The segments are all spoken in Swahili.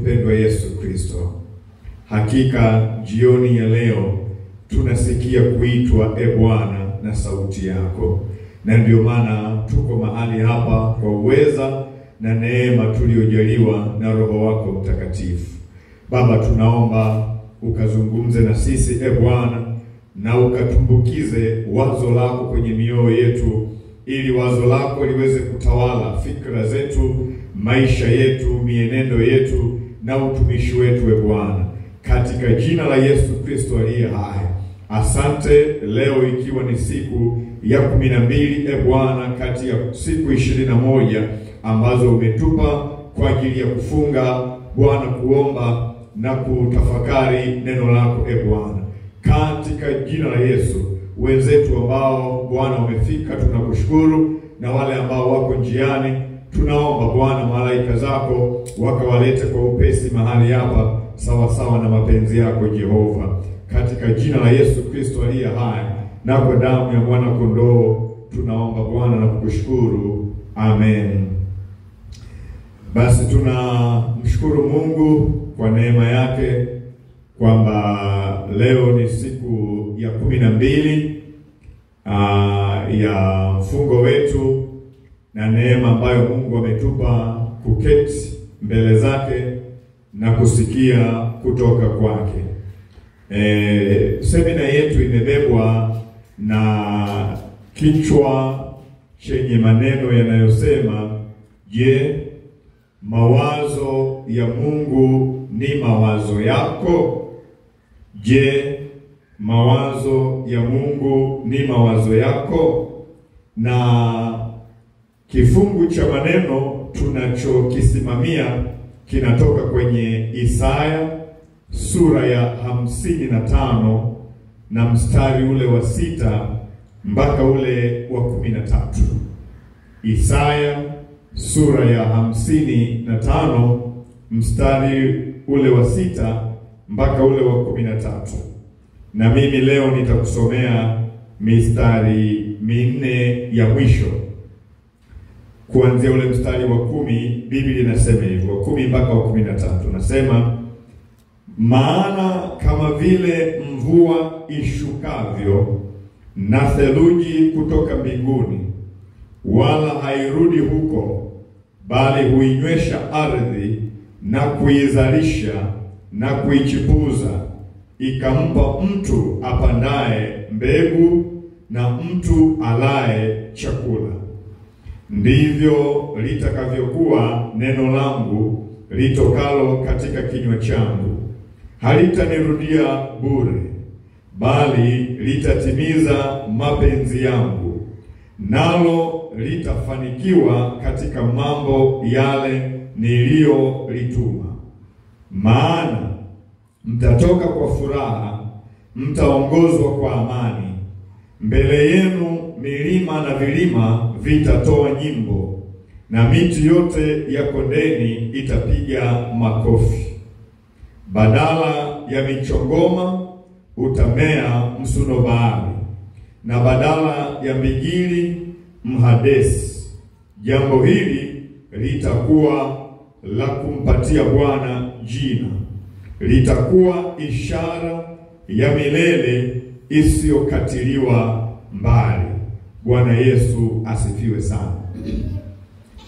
mpendwa Yesu Kristo, hakika jioni ya leo tunasikia kuitwa Bwana na sauti yako, na ndio maana tuko mahali hapa kwa uweza na neema tuliyojaliwa na Roho wako Mtakatifu. Baba, tunaomba ukazungumze na sisi Bwana, na ukatumbukize wazo lako kwenye mioyo yetu, ili wazo lako liweze kutawala fikra zetu, maisha yetu, mienendo yetu na utumishi wetu Bwana, katika jina la Yesu Kristo aliye hai. Asante, leo ikiwa ni siku ya 12 Bwana, kati ya siku 21 ambazo umetupa kwa ajili ya kufunga Bwana, kuomba na kutafakari neno lako Bwana, katika jina la Yesu. Wenzetu ambao Bwana wamefika tunakushukuru, na wale ambao wako njiani tunaomba Bwana malaika zako wakawalete kwa upesi mahali hapa sawa sawa na mapenzi yako Jehova, katika jina la Yesu Kristo aliye hai, na kwa damu ya mwana kondoo tunaomba Bwana na kukushukuru. Amen. Basi tunamshukuru Mungu kwa neema yake kwamba leo ni siku ya 12 ya mfungo wetu, na neema ambayo Mungu ametupa kuketi mbele zake na kusikia kutoka kwake. Semina yetu imebebwa na kichwa chenye maneno yanayosema, je, mawazo ya Mungu ni mawazo yako? Je, mawazo ya Mungu ni mawazo yako? Na kifungu cha maneno tunachokisimamia kinatoka kwenye Isaya sura ya 55 na mstari ule wa 6 mpaka ule wa 13. Isaya sura ya 55 mstari ule wa 6 mpaka ule wa 13. Na mimi leo nitakusomea mistari 4 ya mwisho. Kuanzia ule mstari wa 10, Biblia inasema hivyo, 10 mpaka wa 13. Nasema, maana kama vile mvua ishukavyo na theluji kutoka mbinguni, wala hairudi huko, bali huinywesha ardhi na kuizalisha na kuichipuza, ikampa mtu apandaye mbegu na mtu alaye chakula, ndivyo litakavyokuwa neno langu litokalo katika kinywa changu. Halitanirudia bure, bali litatimiza mapenzi yangu, nalo litafanikiwa katika mambo yale niliyolituma. Maana mtatoka kwa furaha, mtaongozwa kwa amani. Mbele yenu milima na vilima vitatoa nyimbo, na miti yote ya kondeni itapiga makofi. Badala ya michongoma utamea msunobari, na badala ya mbigili mhadesi. Jambo hili litakuwa la kumpatia Bwana jina, litakuwa ishara ya milele isiyokatiliwa mbali. Bwana Yesu asifiwe sana.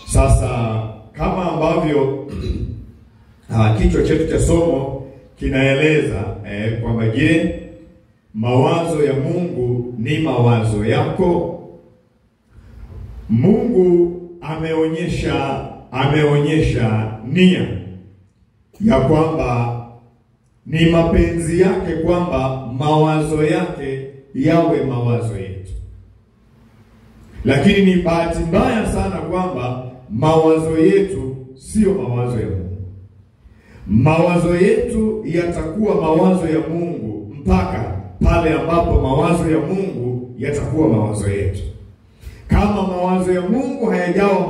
Sasa kama ambavyo kichwa chetu cha somo kinaeleza kwamba je, mawazo ya Mungu ni mawazo yako? Mungu ameonyesha nia ya kwamba ni mapenzi yake kwamba mawazo yake yawe mawazo yetu. Lakini ni bahati mbaya sana kwamba mawazo yetu sio mawazo ya Mungu. Mawazo yetu yatakuwa mawazo ya Mungu mpaka pale ambapo mawazo ya Mungu yatakuwa mawazo yetu. Kama mawazo ya Mungu hayajawa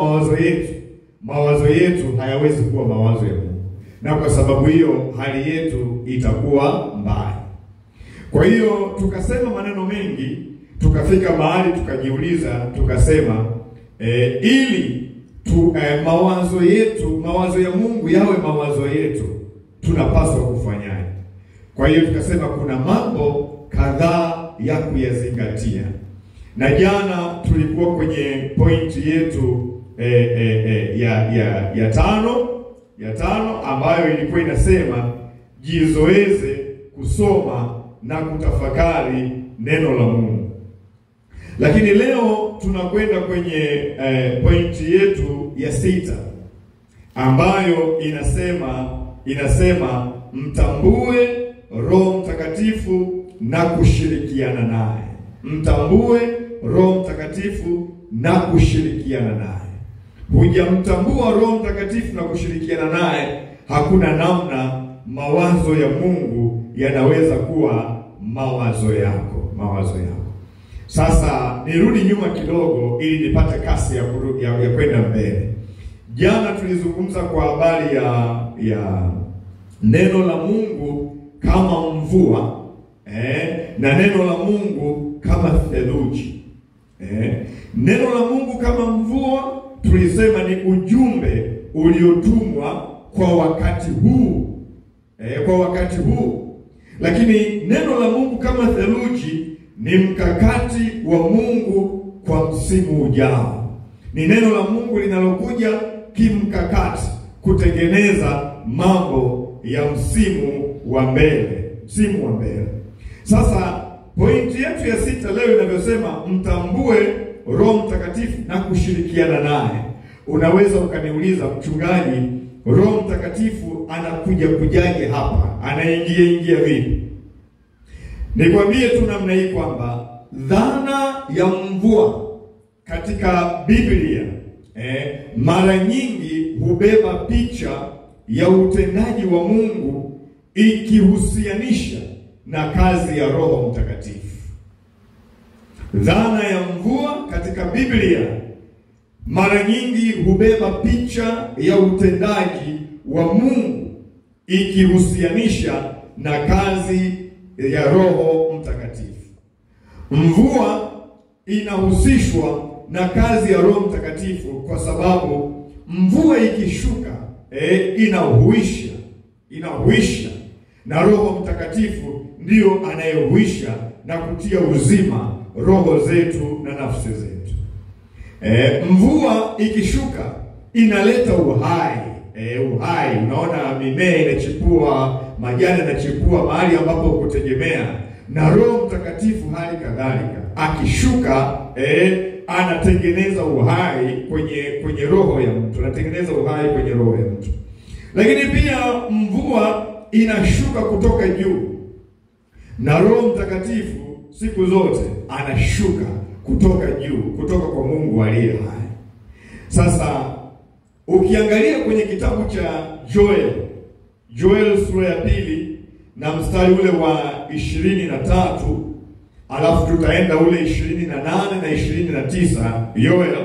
mawazo yetu hayawezi kuwa mawazo ya Mungu. Na kwa sababu hiyo hali yetu itakuwa mbaya. Kwa hiyo tukasema maneno mengi, tukafika mahali tukajiuliza, tukasema ili mawazo ya Mungu yawe mawazo yetu, tunapaswa kufanyaje? Kwa hiyo tukasema kuna mambo kadhaa ya kuyazingatia. Na jana tulikuwa kwenye pointi yetu ya tano ambayo ilikuwa inasema jizoeze kusoma na kutafakari neno la Mungu. Lakini leo tunakwenda kwenye pointi yetu ya 6 ambayo inasema mtambue Roho Mtakatifu na kushirikiana naye. Mtambue Roho Mtakatifu na kushirikiana naye. Hujamtambua Roho Mtakatifu na kushirikiana naye, hakuna namna mawazo ya Mungu yanaweza kuwa mawazo yako. Sasa nirudi nyuma kidogo ili nipate kasi ya kwenda mbele. Jana tulizungumza kwa habari ya neno la Mungu kama mvua, na neno la Mungu kama theluji. Neno la Mungu kama mvua tulisema ni ujumbe uliotumwa kwa wakati huu. Lakini neno la Mungu kama theluji ni mkakati wa Mungu kwa msimu ujao. Ni neno la Mungu linalokuja kimkakati kutengeneza mambo ya msimu wa mbele. Sasa pointi yetu ya 6 leo inavyosema mtambue Roho Mtakatifu na kushirikiana naye. Unaweza ukaniuliza, mchungaji, Roho Mtakatifu anakuja kujaje hapa? Anaingia vipi? Nikwambie tu namna hii kwamba dhana ya mvua katika Biblia mara nyingi hubeba picha ya utendaji wa Mungu ikihusianisha na kazi ya Roho Mtakatifu. Dhana ya mvua katika Biblia mara nyingi hubeba picha ya utendaji wa Mungu ikihusianisha na kazi ya Roho Mtakatifu. Mvua inahusishwa na kazi ya Roho Mtakatifu kwa sababu mvua ikishuka inahuisha, na Roho Mtakatifu ndio anayehuisha na kutia uzima roho zetu na nafsi zetu. Mvua ikishuka inaleta uhai. Unaona mimea inachipua, majani yanachipua mahali ambapo kutegemea, na Roho Mtakatifu hali kadhalika akishuka anatengeneza uhai kwenye roho ya mtu, anatengeneza uhai kwenye roho ya mtu. Lakini pia mvua inashuka kutoka juu, na Roho Mtakatifu siku zote anashuka kutoka juu, kutoka kwa Mungu aliye hai. Sasa ukiangalia kwenye kitabu cha Joel sura ya 2 na mstari ule wa 23, alafu tutaenda ule 28 na 29. Joel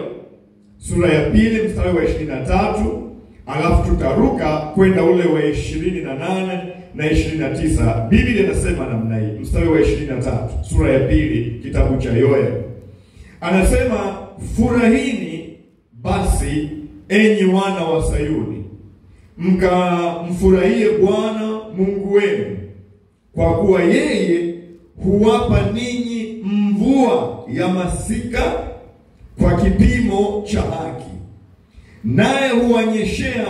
sura ya 2 mstari wa 23, alafu tutaruka kwenda ule wa 28 na 29. Biblia inasema namna hii, mstari wa 23, sura ya 2 kitabu cha Joel. Anasema, furahini basi enyi wana wa Sayuni, mfurahie Bwana Mungu wenu, kwa kuwa yeye huwapa ninyi mvua ya masika kwa kipimo cha haki, naye huwanyeshea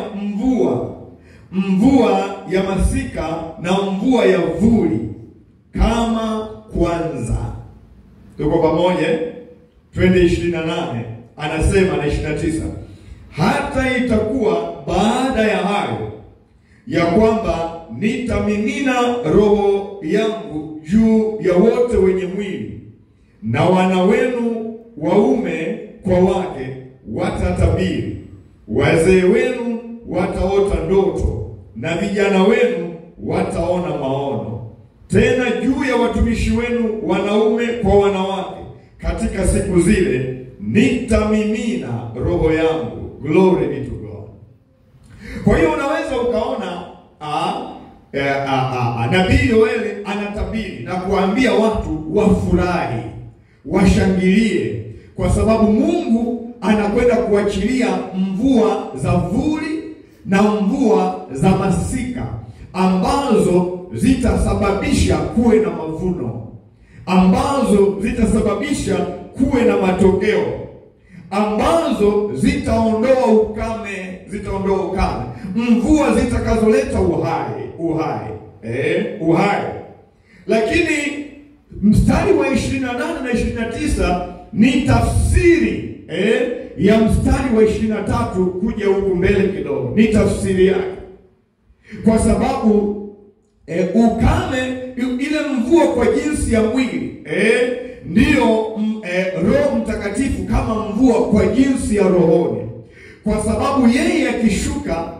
mvua ya masika na mvua ya vuli kama kwanza. Tuko pamoja? Twende 28, anasema na 29, hata itakuwa baada ya hayo ya kwamba nitamimina roho yangu juu ya wote wenye mwili, na wana wenu waume kwa wake watatabiri, wazee wenu wataota ndoto, na vijana wenu wataona maono. Tena juu ya watumishi wenu wanaume kwa wanawake katika siku zile nitamimina roho yangu. Glory be to God. Kwa hiyo unaweza ukaona nabii Yoeli anatabiri na kuambia watu wafurahi, washangilie, kwa sababu Mungu anakwenda kuachilia mvua za vuli na mvua za masika ambazo zitasababisha kuwe na mavuno, ambazo zitasababisha kuwe na matokeo, ambazo zitaondoa ukame, mvua zitakazoleta uhai. Lakini mstari wa 28 na 29 ni tafsiri ya mstari wa 23 kuja huku mbele kidogo, ni tafsiri yake. Kwa sababu ukame, ile mvua kwa jinsi ya mwili ndiyo Roho Mtakatifu kama mvua kwa jinsi ya rohoni, kwa sababu yeye akishuka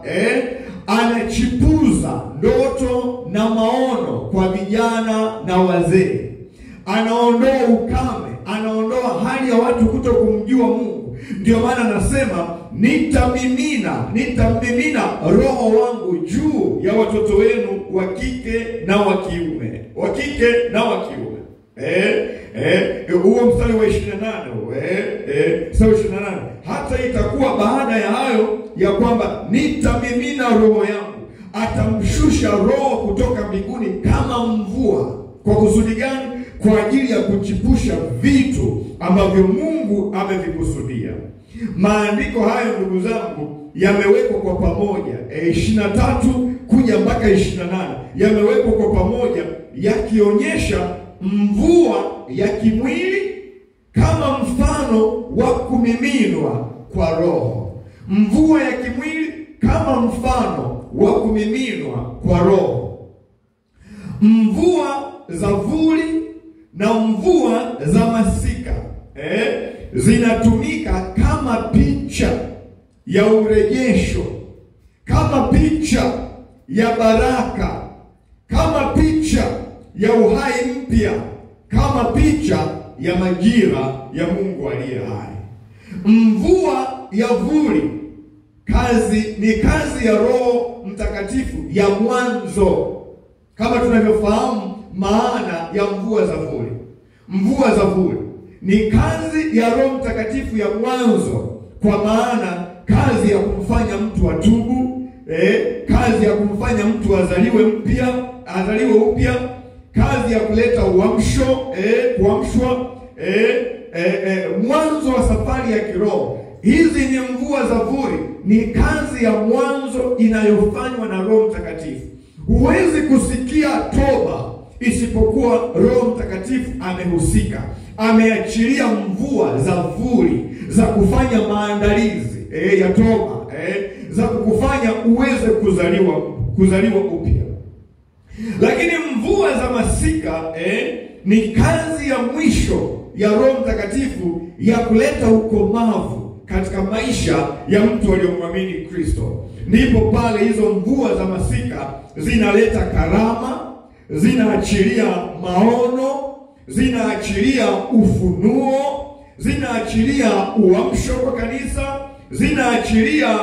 anachipuza ndoto na maono kwa vijana na wazee, anaondoa ukame, anaondoa hali ya watu kuto kumjua Mungu. Ndio maana anasema nitamimina Roho wangu juu ya watoto wenu wa kike na wa kiume, huo mstari wa 28 sawa 28. Hata itakuwa baada ya hayo ya kwamba nitamimina Roho yangu, atamshusha Roho kutoka mbinguni kama mvua. Kwa kusudi gani? Kwa ajili ya kuchipusha vitu ambavyo Mungu amevikusudia. Maandiko hayo ndugu zangu yamewekwa kwa pamoja, 23 kuja mpaka 28 yamewekwa kwa pamoja, yakionyesha mvua ya kimwili kama mfano wa kumiminwa kwa Roho. Mvua ya kimwili kama mfano wa kumiminwa kwa Roho. Mvua za vuli na mvua za masika zinatumika kama picha ya urejesho, kama picha ya baraka, kama picha ya uhai mpya, kama picha ya majira ya Mungu aliye hai. Mvua ya vuli ni kazi ya Roho Mtakatifu ya mwanzo, kama tunavyofahamu maana ya mvua za vuli. Mvua za vuli ni kazi ya Roho Mtakatifu ya mwanzo, kwa maana kazi ya kumfanya mtu atubu, kazi ya kumfanya mtu azaliwe upya, kazi ya kuleta kuamshwa, mwanzo wa safari ya kiroho. Hizi ni mvua za vuli, ni kazi ya mwanzo inayofanywa na Roho Mtakatifu. Huwezi kusikia toba isipokuwa Roho Mtakatifu amehusika, ameachilia mvua za vuli za kufanya maandalizi ya toba, za kukufanya uweze kuzaliwa upya. Lakini mvua za masika ni kazi ya mwisho ya Roho Mtakatifu ya kuleta ukomavu katika maisha ya mtu aliyemwamini Kristo. Ndipo pale hizo mvua za masika zinaleta karama, zinaachilia maono, zinaachilia ufunuo, zinaachilia uamsho kwa kanisa, zinaachilia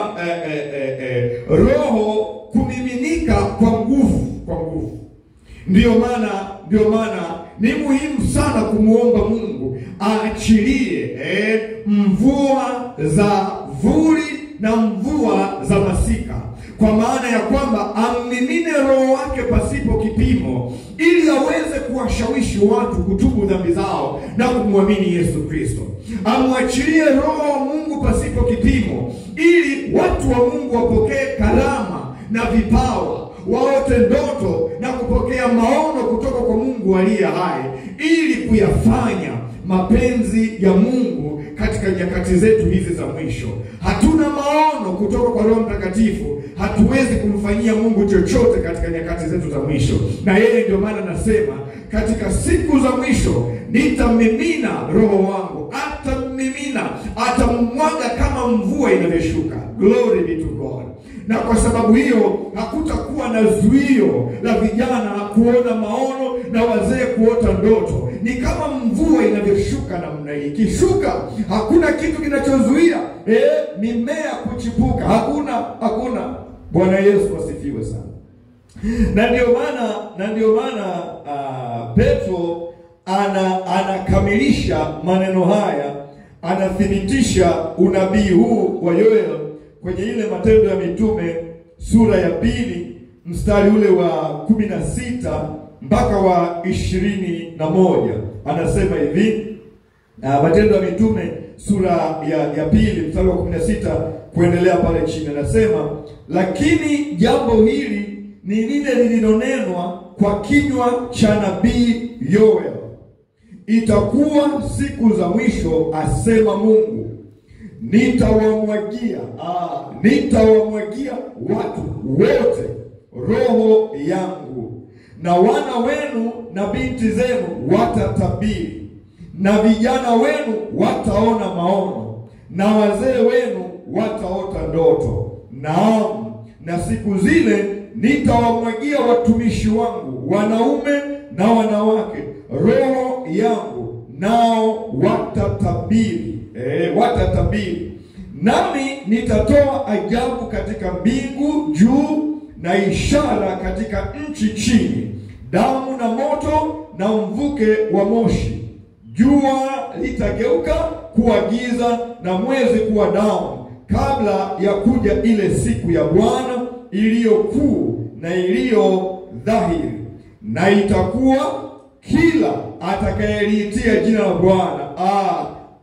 Roho kumiminika kwa nguvu. Ndio maana ni muhimu sana kumuomba Mungu aachilie mvua za vuli na mvua za masika, kwa maana ya kwamba amimine Roho wake pasipo kipimo, ili aweze kuwashawishi watu kutubu dhambi zao na kumwamini Yesu Kristo. Amwachilie Roho wa Mungu pasipo kipimo, ili watu wa Mungu wapokee karama na vipawa, waote ndoto na kupokea maono kutoka kwa Mungu aliye hai, ili kuyafanya mapenzi ya Mungu katika nyakati zetu hizi za mwisho. Hatuna maono kutoka kwa Roho Mtakatifu, hatuwezi kumfanyia Mungu chochote katika nyakati zetu za mwisho. Na yeye ndio maana anasema katika siku za mwisho nitamimina Roho wangu, atamwaga kama mvua inavyoshuka. Glory be to God. Na kwa sababu hiyo hakutakuwa na zuio la vijana kuona maono na wazee kuota ndoto. Ni kama mvua inavyoshuka namna hii. Ikishuka hakuna kitu kinachozuia mimea kuchipuka. Hakuna. Bwana Yesu asifiwe sana. Na ndio maana Petro anakamilisha maneno haya anathibitisha unabii huu wa Yoel kwenye ile Matendo ya Mitume sura ya 2 mstari ule wa 16 mpaka wa 21. Anasema hivi, Matendo ya Mitume sura ya 2 mstari wa 16 kuendelea pale chini, anasema, lakini jambo hili ni lile lililonenwa kwa kinywa cha nabii Yoel, itakuwa siku za mwisho, asema Mungu, nitawamwagia watu wote roho yangu, na wana wenu na binti zenu watatabiri, na vijana wenu wataona maono, na wazee wenu wataota ndoto. Naam, na siku zile nitawamwagia watumishi wangu wanaume na wanawake roho yangu, nao watatabiri. Watatabiri. Nami nitatoa ajabu katika mbingu juu na ishara katika nchi chini, damu na moto na mvuke wa moshi. Jua litageuka kuwa giza na mwezi kuwa damu, kabla ya kuja ile siku ya Bwana iliyo kuu na iliyo dhahiri. Na itakuwa kila atakayeliitia jina la Bwana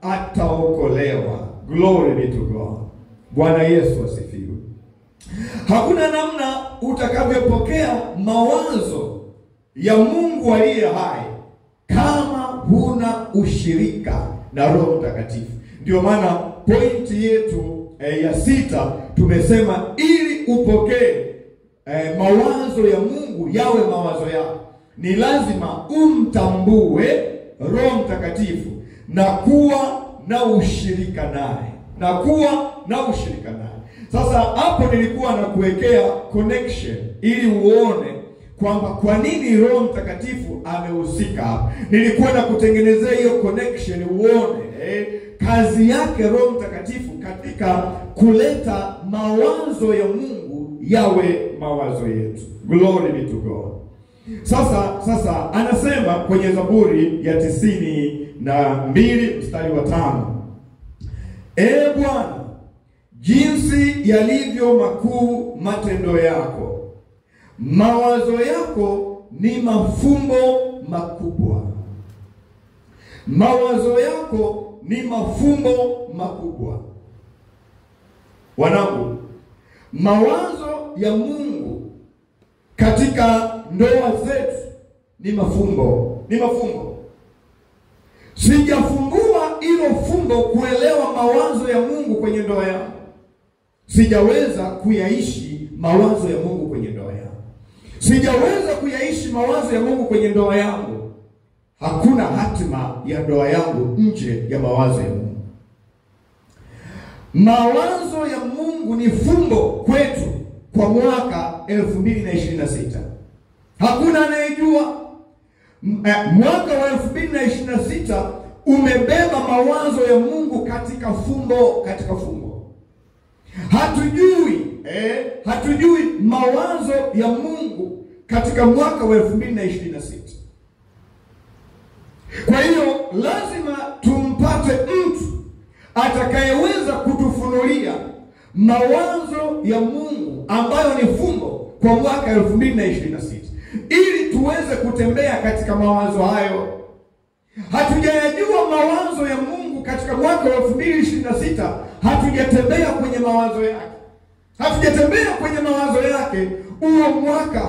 ataokolewa. Glory be to God. Bwana Yesu asifiwe. Hakuna namna utakavyopokea mawazo ya Mungu aliye hai kama huna ushirika na Roho Mtakatifu. Ndio maana pointi yetu ya 6 tumesema, ili upokee mawazo ya Mungu yawe mawazo yako, ni lazima umtambue Roho Mtakatifu na kuwa na ushirika naye. Sasa hapo nilikuwa na kuwekea connection ili uone kwamba kwa nini Roho Mtakatifu amehusika hapa. Nilikuwa na kutengenezea hiyo connection uone kazi yake Roho Mtakatifu katika kuleta mawazo ya Mungu yawe mawazo yetu. Glory be to God. Sasa anasema kwenye Zaburi ya 92 mstari wa 5, Bwana, jinsi yalivyo makuu matendo yako, mawazo yako ni mafumbo makubwa. Mawazo yako ni mafumbo makubwa. Wanangu, mawazo ya Mungu katika ndoa zetu ni mafumbo. Sijafumbua hilo fumbo kuelewa mawazo ya Mungu kwenye ndoa yangu, sijaweza kuyaishi mawazo ya Mungu kwenye ndoa yangu. Sijaweza kuyaishi mawazo ya Mungu kwenye ndoa yangu, hakuna hatima ya ndoa yangu nje ya mawazo ya Mungu. Mawazo ya Mungu ni fumbo kwetu kwa mwaka 2026. Hakuna anayejua. Mwaka wa 2026 umebeba mawazo ya Mungu katika fumbo. Hatujui mawazo ya Mungu katika mwaka wa 2026. Kwa hiyo lazima tumpate mtu atakayeweza kutufunulia mawazo ya Mungu ambayo ni fumbo kwa mwaka 2026, ili tuweze kutembea katika mawazo hayo. Hatujayajua mawazo ya Mungu katika mwaka wa 2026, hatujatembea kwenye mawazo yake. Huo mwaka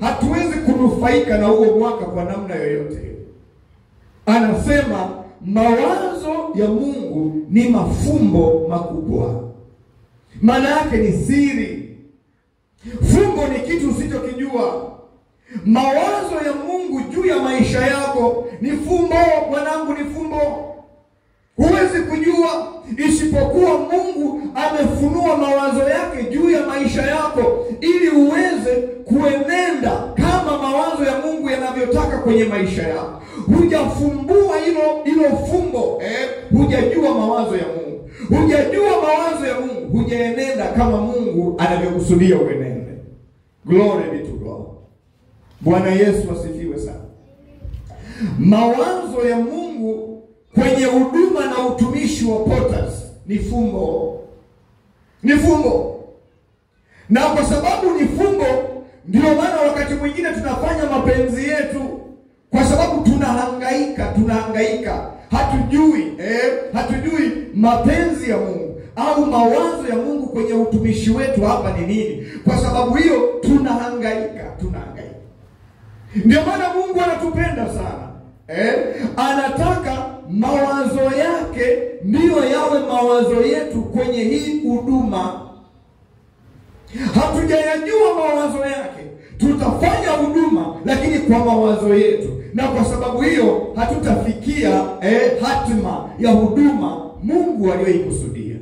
hatuwezi kunufaika na huo mwaka kwa namna yoyote. Anasema mawazo ya Mungu ni mafumbo makubwa. Maana yake ni siri. Fumbo ni kitu usichokijua. Mawazo ya Mungu juu ya maisha yako ni fumbo, mwanangu, ni fumbo. Huwezi kujua isipokuwa Mungu amefunua mawazo yake juu ya maisha yako ili uweze kuenenda kama mawazo ya Mungu yanavyotaka kwenye maisha yako. Hujafumbua hilo fumbo, hujajua mawazo ya Mungu. Hujajua mawazo ya Mungu, hujaenenda kama Mungu anavyokusudia uenende. Glory be to God. Bwana Yesu asifiwe sana. Mawazo ya Mungu kwenye huduma huduma na utumishi wa Potters ni fumbo. Ni fumbo. Na kwa sababu ni fumbo, ndio maana wakati mwingine tunafanya mapenzi yetu kwa sababu tunahangaika. Hatujui mapenzi ya Mungu au mawazo ya Mungu kwenye utumishi wetu hapa ni nini. Kwa sababu hiyo tunahangaika. Ndio maana Mungu anatupenda sana. Anataka mawazo yake ndiyo yawe mawazo yetu kwenye hii huduma. Hatujayajua mawazo yake, tutafanya huduma lakini kwa mawazo yetu, na kwa sababu hiyo hatutafikia hatima ya huduma Mungu aliyoikusudia.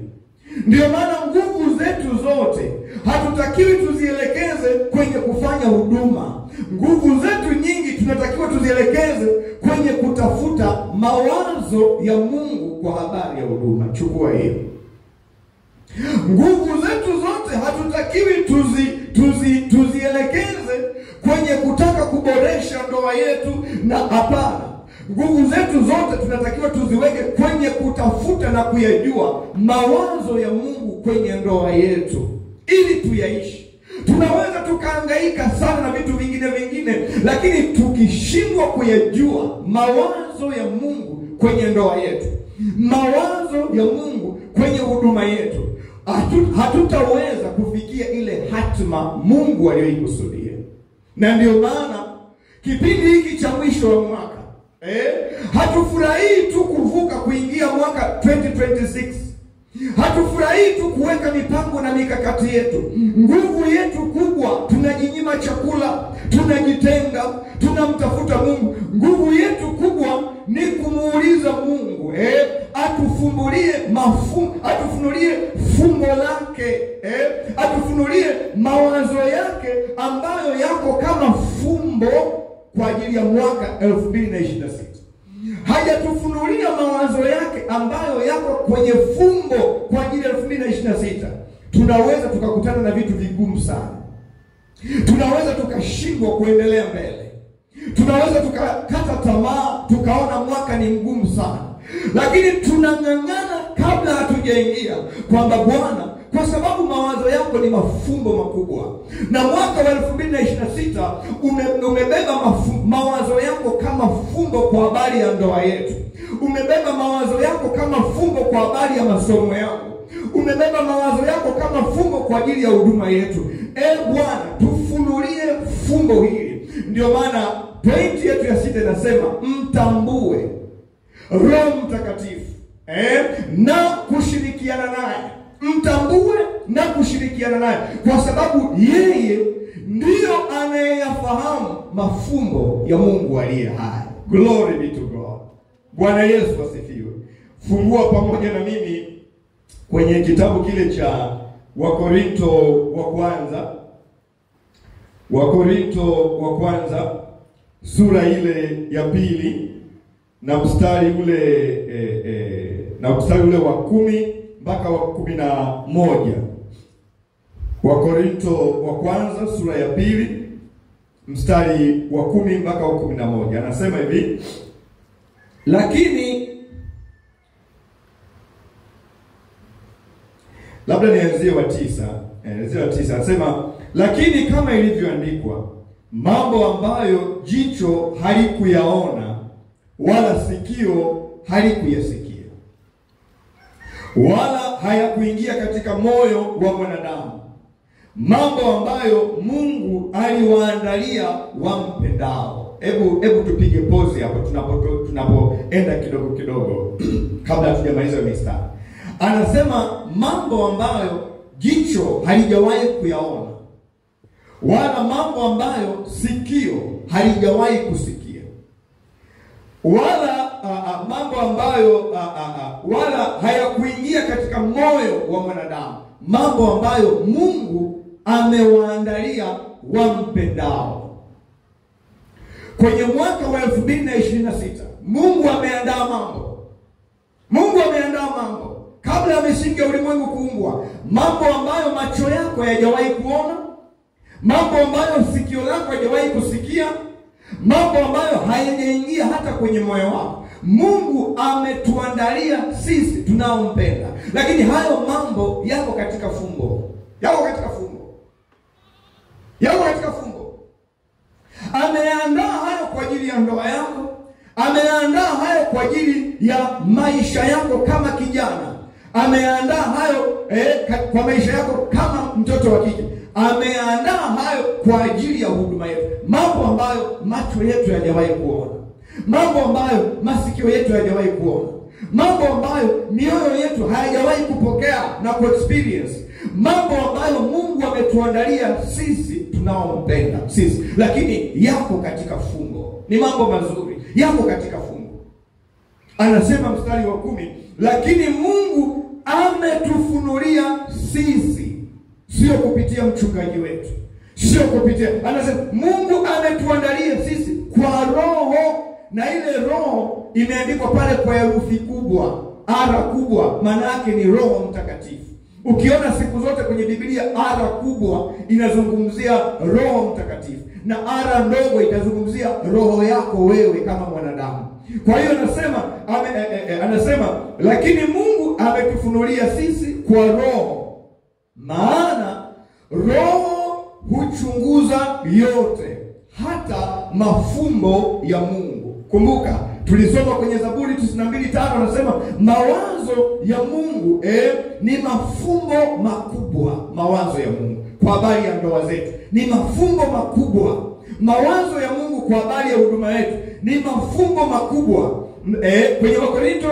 Ndio maana nguvu zetu zote hatutakiwi tuzielekeze kwenye kufanya huduma. Nguvu zetu nyingi tunatakiwa tuzielekeze kwenye kutafuta mawazo ya Mungu kwa habari ya huduma. Chukua hiyo. Nguvu zetu zote hatutakiwi tuzielekeze kwenye kutaka kuboresha ndoa yetu, na hapana. Nguvu zetu zote tunatakiwa tuziweke kwenye kutafuta na kuyajua mawazo ya Mungu kwenye ndoa yetu ili tuyaishi. Tunaweza tukahangaika sana na vitu vingine, lakini tukishindwa kuyajua mawazo ya Mungu kwenye ndoa yetu, mawazo ya Mungu kwenye huduma yetu, hatutaweza kufikia ile hatima Mungu aliyoikusudia. Na ndio maana kipindi hiki cha mwisho wa mwaka hatufurahii tu kuvuka kuingia mwaka 2026. Hatufurahii tu kuweka mipango na mikakati yetu. Nguvu yetu kubwa, tunajinyima chakula, tunajitenga, tunamtafuta Mungu. Nguvu yetu kubwa ni kumuuliza Mungu atufunulie fumbo lake, atufunulie mawazo yake ambayo yako kama fumbo kwa ajili ya mwaka 2026. Hajatufunulia mawazo yake ambayo yako kwenye fumbo kwa ajili ya 2026. Tunaweza tukakutana na vitu vigumu sana. Tunaweza tukashindwa kuendelea mbele. Tunaweza tukakata tamaa, tukaona mwaka ni mgumu sana. Lakini tunang'ang'ana kabla hatujaingia kwamba Bwana, kwa sababu mawazo yako ni mafumbo makubwa, na mwaka wa 2026 umebeba mawazo yako kama fumbo kwa habari ya ndoa yetu. Umebeba mawazo yako kama fumbo kwa habari ya masomo yako. Umebeba mawazo yako kama fumbo kwa ajili ya huduma yetu. Bwana, tufunulie fumbo hili. Ndio maana pointi yetu ya 6 inasema mtambue Roho Mtakatifu na kushirikiana naye. Mtambue na kushirikiana naye, kwa sababu yeye ndiyo anayeyafahamu mafumbo ya Mungu aliye hai. Glory be to God. Bwana Yesu asifiwe. Fungua pamoja na mimi kwenye kitabu kile cha Wakorinto wa kwanza sura ile ya 2 na mstari ule wa 10 mpaka wa 11. Wakorinto wa kwanza sura ya 2 mstari wa 10 mpaka wa 11. Anasema hivi, lakini labda nianzie wa 9. Anasema, lakini kama ilivyoandikwa, mambo ambayo jicho halikuyaona wala sikio halikuyasikia wala hayakuingia katika moyo wa mwanadamu, mambo ambayo Mungu aliwaandalia wampendao. Hebu tupige pause hapo tunapoenda kidogo kabla hatujamaliza mistari. Anasema mambo ambayo jicho halijawahi kuyaona wala mambo ambayo sikio halijawahi kusikia wala mambo ambayo wala hayakuingia katika moyo wa mwanadamu, mambo ambayo Mungu amewaandalia wampendao. Kwenye mwaka wa 2026 Mungu ameandaa mambo kabla ya misingi ya ulimwengu kuumbwa, mambo ambayo macho yako hayajawahi kuona, mambo ambayo sikio lako hajawahi kusikia, mambo ambayo hayajaingia hata kwenye moyo wako. Mungu ametuandalia sisi tunaompenda. Lakini hayo mambo yako katika fumbo. Yako katika fumbo. Yako katika fumbo. Ameandaa hayo kwa ajili ya ndoa yako. Ameandaa hayo kwa ajili ya maisha yako kama kijana. Ameandaa hayo kwa maisha yako kama mtoto wa kike. Ameandaa hayo kwa ajili ya huduma yetu. Mambo ambayo macho yetu hayajawahi kuona. Mambo ambayo masikio yetu hayajawahi kuona. Mambo ambayo mioyo yetu hayajawahi kupokea na kuexperience. Mambo ambayo Mungu ametuandalia sisi tunaompenda sisi, lakini yako katika fumbo. Ni mambo mazuri, yako katika fumbo. Anasema mstari wa 10, lakini Mungu ametufunulia sisi, sio kupitia mchungaji wetu, sio kupitia. Anasema Mungu ametuandalia sisi kwa Roho, na ile Roho imeandikwa pale kwa herufi kubwa, R kubwa, maana yake ni Roho Mtakatifu. Ukiona siku zote kwenye Biblia R kubwa inazungumzia Roho Mtakatifu, na R ndogo itazungumzia roho yako wewe kama mwanadamu. Kwa hiyo anasema lakini Mungu ametufunulia sisi kwa Roho, maana Roho huchunguza yote, hata mafumbo ya Mungu. Kumbuka tulisoma kwenye Zaburi 92:5, anasema mawazo ya Mungu ni mafumbo makubwa. Mawazo ya Mungu kwa habari ya ndoa zetu ni mafumbo makubwa. Mawazo ya Mungu kwa habari ya huduma yetu ni mafumbo makubwa. Kwenye Wakorintho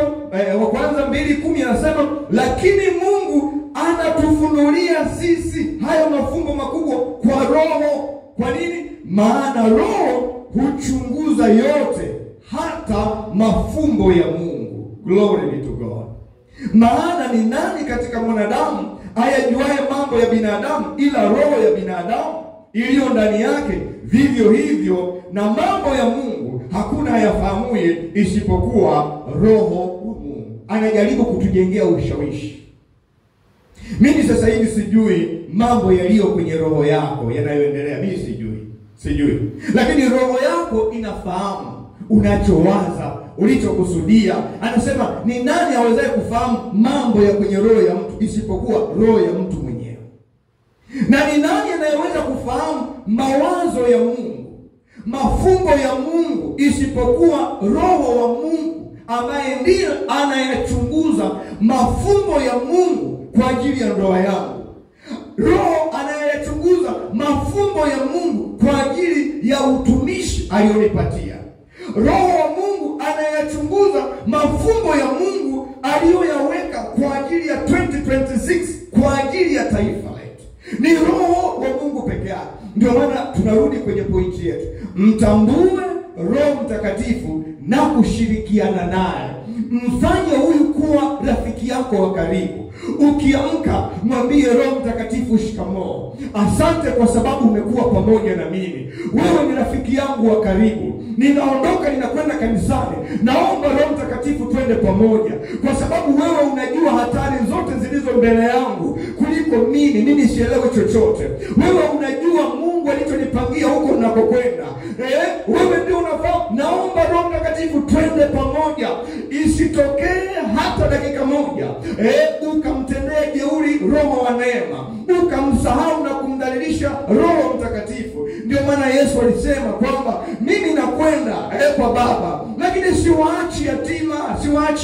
wa kwanza 2:10 anasema lakini Mungu anatufunulia sisi hayo mafumbo makubwa kwa Roho. Kwa nini? Maana Roho huchunguza yote, hata mafumbo ya Mungu. Glory be to God. Maana ni nani katika mwanadamu ayajuaye mambo ya binadamu ila roho ya binadamu iliyo ndani yake? Vivyo hivyo na mambo ya Mungu hakuna ayafahamuye isipokuwa Roho wa Mungu. Anajaribu kutujengea ushawishi. Mimi sasa hivi sijui mambo yaliyo kwenye roho yako yanayoendelea. Mimi sijui. Lakini roho yako inafahamu unachowaza, ulichokusudia. Anasema ni nani awezaye kufahamu mambo ya kwenye roho ya mtu isipokuwa roho ya mtu mwenyewe? Na ni nani anayeweza kufahamu mawazo ya Mungu, mafumbo ya Mungu isipokuwa Roho wa Mungu, ambaye ndiye anayechunguza mafumbo ya Mungu kwa ajili ya ndoa yangu. Roho anayechunguza mafumbo ya Mungu kwa ajili ya utumishi aliyonipatia. Roho wa Mungu anayechunguza mafumbo ya Mungu aliyoyaweka kwa ajili ya 2026, kwa ajili ya taifa letu. Ni Roho wa Mungu peke yake. Ndio maana tunarudi kwenye pointi yetu. Mtambue Roho Mtakatifu na kushirikiana naye. Mfanye huyu kuwa rafiki yako wa karibu. Ukiamka mwambie Roho Mtakatifu shikamoo. Asante kwa sababu umekuwa pamoja na mimi. Wewe ni rafiki yangu wa karibu. Ninaondoka ninakwenda kanisani. Naomba Roho Mtakatifu twende pamoja. Kwa sababu wewe unajua hatari zote zilizo mbele yangu kuliko mimi. Mimi sielewi chochote. Wewe unajua Mungu alichonipangia huko ninakokwenda. Wewe ndio unafahamu. Naomba Roho Mtakatifu twende pamoja. Isitokee hata dakika moja ukamtendea jeuri Roho wa neema, ukamsahau na kumdhalilisha Roho Mtakatifu. Ndio maana Yesu alisema kwamba mimi nakwenda kwa Baba, lakini siwaachi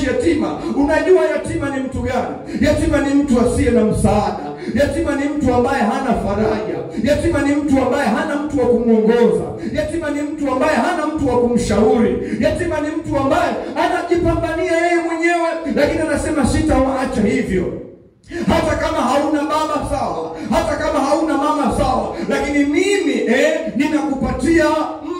yatima. Unajua yatima ni mtu gani? Yatima ni mtu asiye na msaada. Yatima ni mtu ambaye hana faraja. Yatima ni mtu ambaye hana mtu wa kumuongoza. Yatima ni mtu ambaye hana mtu wa kumshauri. Yatima ni mtu ambaye anajipambania yeye mwenyewe, lakini anasema sitawaacha hivyo. Hata kama hauna baba sawa, hata kama hauna mama sawa, lakini mimi ninakupatia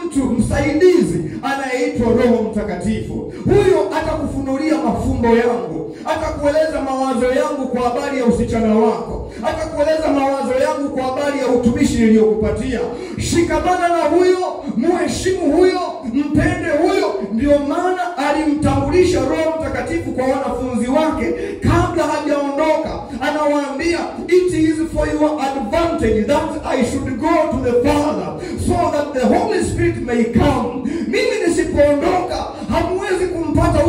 mtu msaidizi anayeitwa Roho Mtakatifu. Huyo atakufunulia mafumbo yangu, atakueleza mawazo yangu kwa habari ya usichana wako, atakueleza mawazo yangu kwa habari ya utumishi niliyokupatia. Shikamana na huyo, muheshimu huyo, mpende huyo. Ndio maana alimtambulisha Roho Mtakatifu kwa wanafunzi wake kabla hajaondoka. Anawaambia, it is for your advantage that I should go to the Father so that the Holy Spirit may come. Mimi nisipoondoka hamwezi kumpata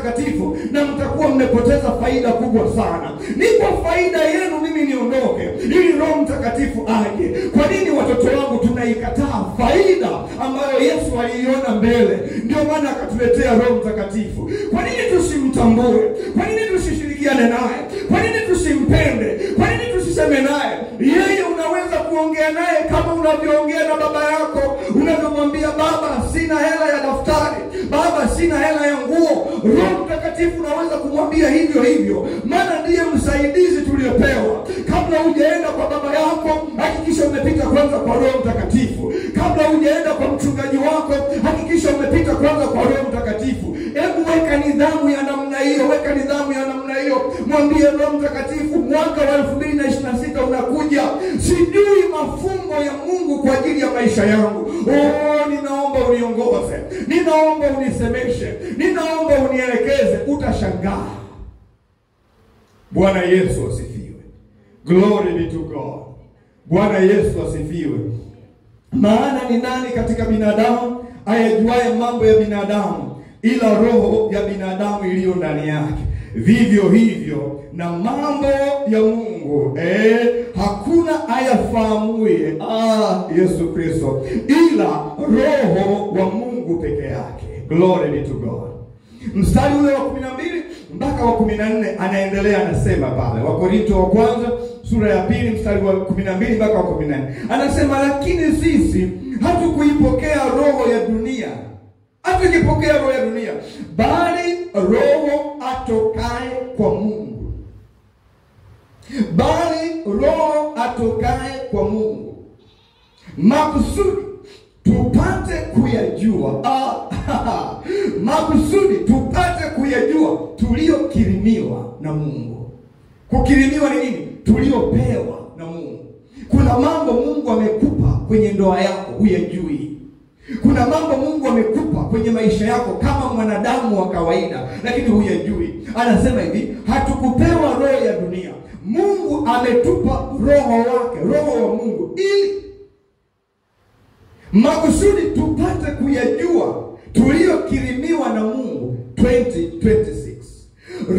Mtakatifu na mtakuwa mmepoteza faida kubwa sana. Ni kwa faida yenu mimi niondoke ili Roho Mtakatifu aje. Kwa nini watoto wangu tunaikataa faida ambayo Yesu aliiona mbele? Ndio maana akatuletea Roho Mtakatifu. Kwa nini tusimtambue? Kwa nini tusishirikiane naye? Kwa nini tusimpende? Kwa nini tusiseme naye? Yeye unaweza kuongea naye kama unavyoongea na baba yako, unavyomwambia baba, sina hela ya daftari, baba, sina hela ya nguo. Roho Mtakatifu unaweza kumwambia hivyo hivyo, maana ndiye msaidizi tuliopewa. Kabla hujaenda kwa baba yako, hakikisha umepita kwanza kwa Roho Mtakatifu. Kabla hujaenda kwa mchungaji wako, hakikisha umepita kwanza kwa Roho Mtakatifu. Hebu weka nidhamu ya namna hiyo, weka nidhamu ya namna hiyo. Mwambie Roho Mtakatifu, mwaka wa 2026 unakuja, sijui mafumbo ya Mungu kwa ajili ya maisha yangu. Ninaomba uniongoze, ninaomba unisemeshe, ninaomba unielekeze. Utashangaa. Bwana Yesu asifiwe. Glory be to God. Bwana Yesu asifiwe. Maana ni nani katika binadamu ayajuaye mambo ya binadamu ila roho ya binadamu iliyo ndani yake? Vivyo hivyo na mambo ya Mungu hakuna ayafahamuye Yesu Kristo ila Roho wa Mungu peke yake. Glory be to God. Mstari ule wa 12 mpaka wa 14 anaendelea, anasema pale, Wakorintho wa kwanza sura ya 2 mstari wa 12 mpaka wa 14. Anasema, lakini sisi hatukuipokea roho ya dunia, hatukipokea roho ya dunia, bali Roho atokaye kwa Mungu, bali Roho atokaye kwa Mungu, makusudi tupate kuyajua makusudi tupate kuyajua tuliokirimiwa na Mungu. Kukirimiwa ni nini? Tuliopewa na Mungu. Kuna mambo Mungu amekupa kwenye ndoa yako huyajui. Kuna mambo Mungu amekupa kwenye maisha yako kama mwanadamu wa kawaida, lakini huyajui. Anasema hivi, hatukupewa roho ya dunia. Mungu ametupa roho wake, Roho wa Mungu, ili makusudi tupate kuyajua tuliokirimiwa na Mungu. 2026.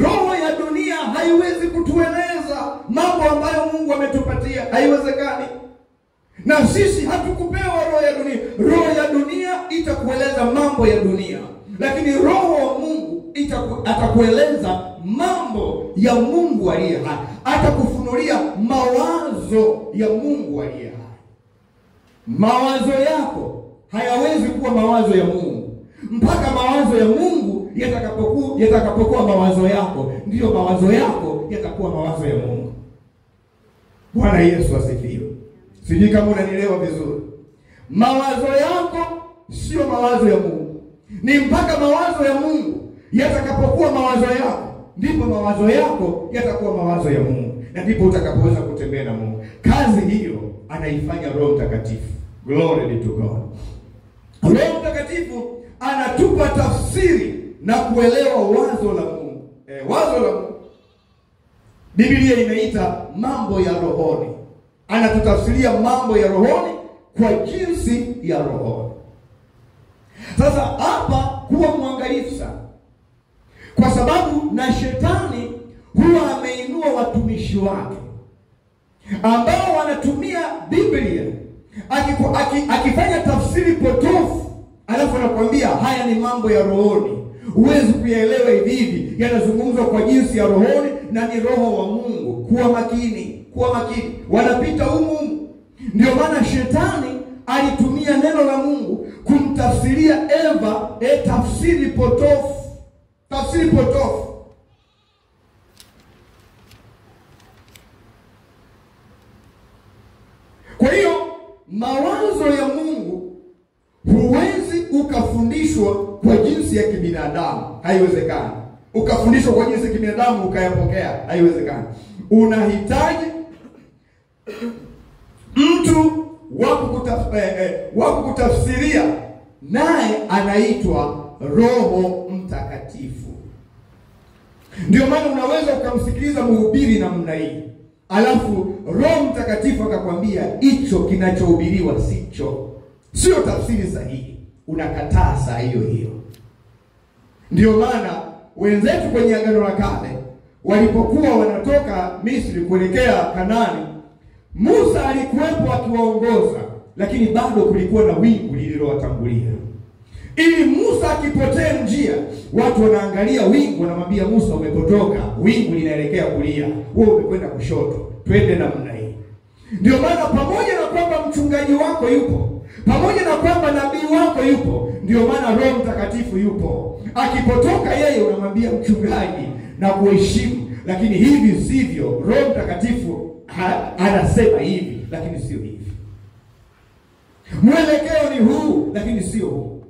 Roho ya dunia haiwezi kutueleza mambo ambayo Mungu ametupatia, haiwezekani. Na sisi hatukupewa roho ya dunia. Roho ya dunia itakueleza mambo ya dunia, lakini Roho wa Mungu atakueleza mambo ya Mungu aliye hai. Atakufunulia mawazo ya Mungu aliye hai. Mawazo yako hayawezi kuwa mawazo ya Mungu mpaka mawazo ya Mungu yatakapokuwa mawazo yako, ndiyo mawazo yako yatakuwa mawazo ya Mungu. Bwana Yesu asifiwe. Sijui kama unanielewa vizuri. Mawazo yako sio mawazo ya Mungu. Ni mpaka mawazo ya Mungu yatakapokuwa mawazo yako, ndipo mawazo yako yatakuwa mawazo ya Mungu, na ndipo utakapoweza kutembea na Mungu. Kazi hiyo anaifanya Roho Mtakatifu. Glory be to God. Roho Mtakatifu anatupa tafsiri na kuelewa wazo la Mungu. Wazo la Mungu Biblia inaita mambo ya rohoni. Anatutafsiria mambo ya rohoni kwa jinsi ya rohoni. Sasa hapa kuwa mwangalifu sana, kwa sababu na shetani huwa ameinua watumishi wake ambao wanatumia Biblia akifanya tafsiri potofu, alafu anakuambia haya ni mambo ya rohoni. Huwezi kuyaelewa hivi hivi, yanazungumzwa kwa jinsi ya rohoni na ni Roho wa Mungu. Kuwa makini, kuwa makini. Wanapita humu. Ndio maana shetani alitumia neno la Mungu kumtafsiria Eva tafsiri potofu. Tafsiri potofu. Kwa hiyo mawazo ya Mungu huwezi ukafundishwa kwa jinsi ya kibinadamu, haiwezekani. Ukafundishwa kwa jinsi ya kibinadamu ukayapokea, haiwezekani. Unahitaji mtu wa kutafsiria, naye anaitwa Roho Mtakatifu. Ndio maana unaweza ukamsikiliza mhubiri namna hii, alafu Roho Mtakatifu akakwambia hicho kinachohubiriwa sicho, sio tafsiri sahihi, unakataa saa hiyo hiyo. Ndio maana wenzetu kwenye Agano la Kale walipokuwa wanatoka Misri kuelekea Kanaani, Musa alikuwepo akiwaongoza, lakini bado kulikuwa na wingu lililowatangulia. Ili Musa akipotee njia, watu wanaangalia wingu, wanamwambia Musa, umepotoka, wingu linaelekea kulia, wewe umekwenda kushoto, twende namna hii. Ndio maana pamoja na kwamba mchungaji wako yupo, pamoja na kwamba nabii wako yupo, ndio maana Roho Mtakatifu yupo. Akipotoka yeye unamwambia mchungaji na kuheshimu, lakini hivi sivyo. Roho Mtakatifu anasema hivi, lakini sio hivi. Mwelekeo ni huu, lakini sio huu.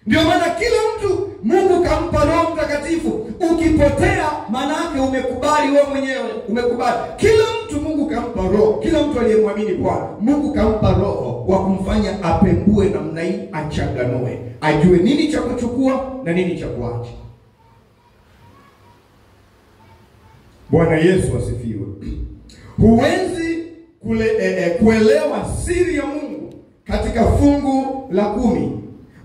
Ndio maana kila mtu Mungu kampa Roho Mtakatifu. Ukipotea maana yake umekubali wewe mwenyewe, umekubali. Kila mtu Mungu kampa roho, kila mtu aliyemwamini Bwana Mungu kampa roho wa kumfanya apembue namna hii, achanganue, ajue nini cha kuchukua na nini cha kuacha. Bwana Yesu asifiwe. Huwezi kuelewa siri ya Mungu katika fungu la 10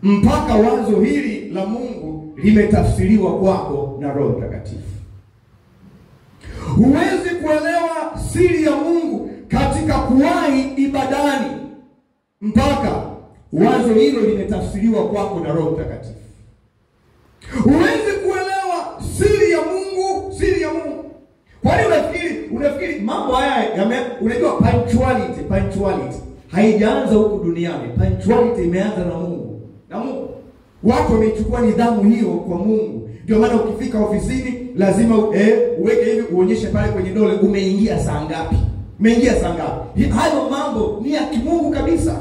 mpaka wazo hili la Mungu limetafsiriwa kwako na Roho Mtakatifu. Huwezi kuelewa siri ya Mungu katika kuwahi ibadani mpaka wazo hilo limetafsiriwa kwako na Roho Mtakatifu. Huwezi kuelewa siri ya Mungu, siri ya Mungu. Kwani unafikiri mambo haya unajua punctuality haijaanza huku duniani. Punctuality imeanza na Mungu. Na Mungu watu wamechukua nidhamu hiyo kwa Mungu. Ndio maana ukifika ofisini lazima uweke hivi, uonyeshe pale kwenye dole umeingia saa ngapi. Umeingia saa ngapi? Hayo mambo ni ya kimungu kabisa.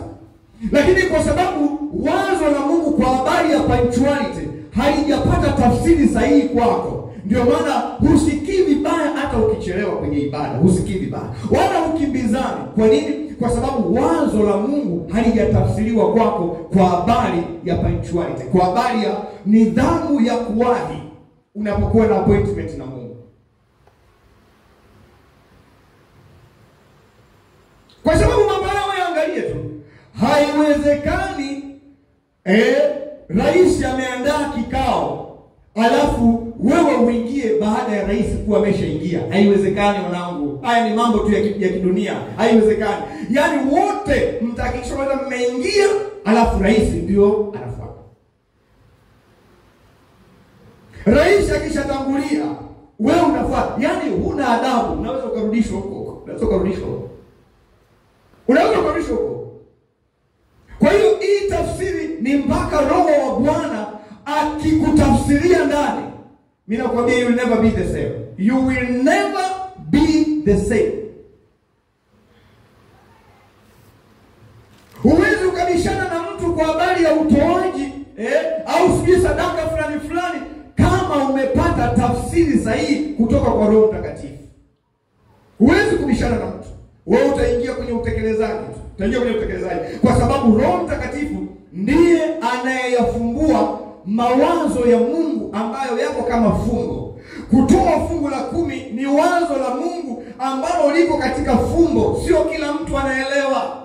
Lakini kwa sababu wazo la Mungu kwa habari ya punctuality halijapata tafsiri sahihi kwako, ndio maana husikii vibaya hata ukichelewa kwenye ibada, husikii vibaya wala ukimbizani. Kwa nini? Kwa sababu wazo la Mungu halijatafsiriwa kwako kwa habari ya punctuality, kwa habari ya nidhamu ya kuwahi unapokuwa na appointment na Mungu. Kwa sababu mambo hayo yaangalie tu. Haiwezekani rais ameandaa kikao alafu wewe uingie baada ya rais kuwa ameshaingia. Haiwezekani wanangu. Haya ni mambo tu ya kidunia. Haiwezekani. Yaani wote mtakisha kwamba mmeingia alafu rais ndio anafuata. Rais akishatangulia wewe unafuata. Yaani huna adabu. Unaweza kurudishwa huko. Unaweza kurudishwa huko. Kwa hiyo hii tafsiri ni mpaka Roho wa Bwana akikutafsiria ndani. Mimi nakwambia you will never be the same. You will never be the same. Huwezi ukabishana na mtu kwa habari ya utoaji au sijui sadaka fulani kama umepata tafsiri sahihi kutoka kwa Roho Mtakatifu. Huwezi kubishana na mtu. Wewe utaingia kwenye utekelezaji. Kwa sababu Roho Mtakatifu ndiye anayeyafumbua mawazo ya Mungu ambayo yako kama fungo. Kutoa fungu la 10 ni wazo la Mungu ambalo liko katika fumbo. Sio kila mtu anaelewa.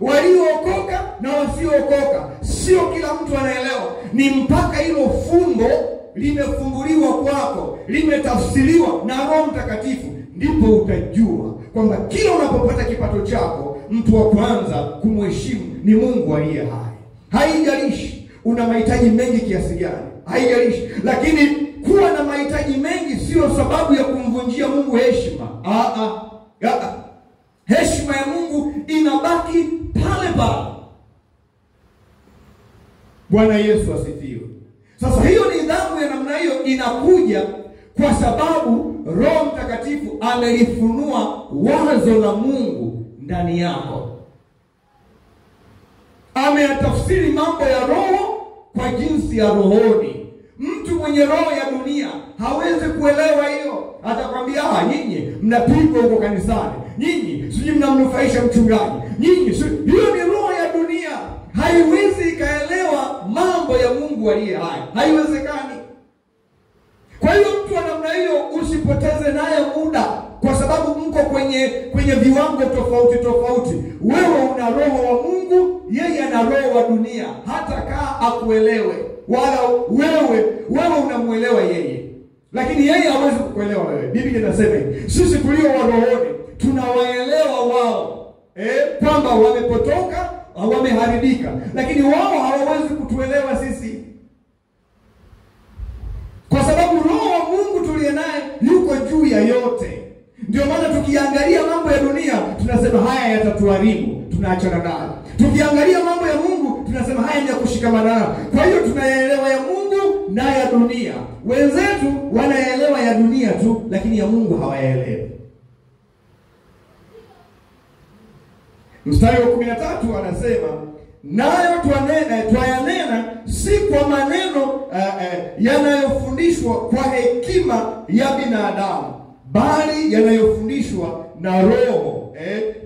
Waliookoka na wasiookoka, sio kila mtu anaelewa. Ni mpaka hilo fumbo limefunguliwa kwako, limetafsiriwa na Roho Mtakatifu, ndipo utajua kwamba kila unapopata kipato chako, mtu wa kwanza kumheshimu ni Mungu aliye hai. Haijalishi una mahitaji mengi kiasi gani, haijalishi. Lakini kuwa na mahitaji mengi sio sababu ya kumvunjia Mungu heshima. Heshima ya Mungu inabaki pale pale. Bwana Yesu asifiwe. Sasa hiyo nidhamu ya namna hiyo inakuja kwa sababu Roho Mtakatifu amelifunua wazo la Mungu ndani yako. Ameyatafsiri mambo ya roho kwa jinsi ya rohoni. Mtu mwenye roho ya dunia hawezi kuelewa hiyo. Atakwambia nyinyi mnapigwa huko kanisani, nyinyi sijui mnamnufaisha mchungaji, nyinyi hiyo ni roho ya dunia. Haiwezi ikaelewa mambo ya Mungu aliye hai. Haiwezekani. Kwa hiyo mtu wa namna hiyo usipoteze naye muda, kwa sababu mko kwenye viwango tofauti. Wewe una roho wa Mungu, yeye ana roho wa dunia. Hata kaa akuelewe. wala wewe unamuelewa yeye, lakini yeye hawezi kukuelewa wewe. Biblia inasema hivi, sisi tulio wa rohoni tunawaelewa wao, kwamba wamepotoka, wameharibika, lakini wao hawawezi kutuelewa sisi, kwa sababu Roho wa Mungu tuliye naye yuko juu ya yote. Ndio maana tukiangalia mambo ya dunia tunasema haya yatatuharibu, tunaachana nayo. Tukiangalia mambo ya Mungu tunasema haya ni ya kushikamana nayo. Kwa hiyo tunayaelewa ya Mungu na ya dunia. Wenzetu wanaelewa ya dunia tu, lakini ya Mungu hawayaelewi. Mstari wa 13 anasema, nayo twayanena si kwa maneno yanayofundishwa kwa hekima ya binadamu, bali yanayofundishwa na Roho,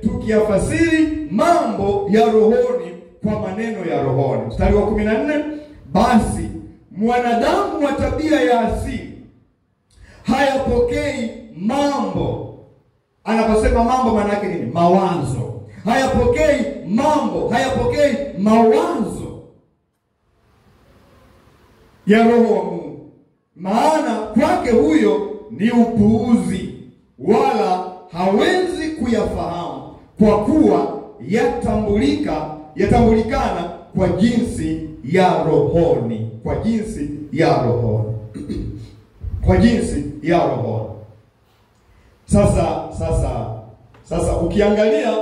tukiyafasiri mambo ya rohoni kwa maneno ya rohoni. Mstari wa 14, basi mwanadamu wa tabia ya asili hayapokei mambo. Anaposema mambo maana yake nini? Mawazo. Hayapokei mambo, hayapokei mawazo ya Roho wa Mungu, maana kwake huyo ni upuuzi, wala hawezi kuyafahamu, kwa kuwa yatambulikana kwa jinsi ya rohoni, kwa jinsi ya rohoni kwa jinsi ya rohoni. Sasa ukiangalia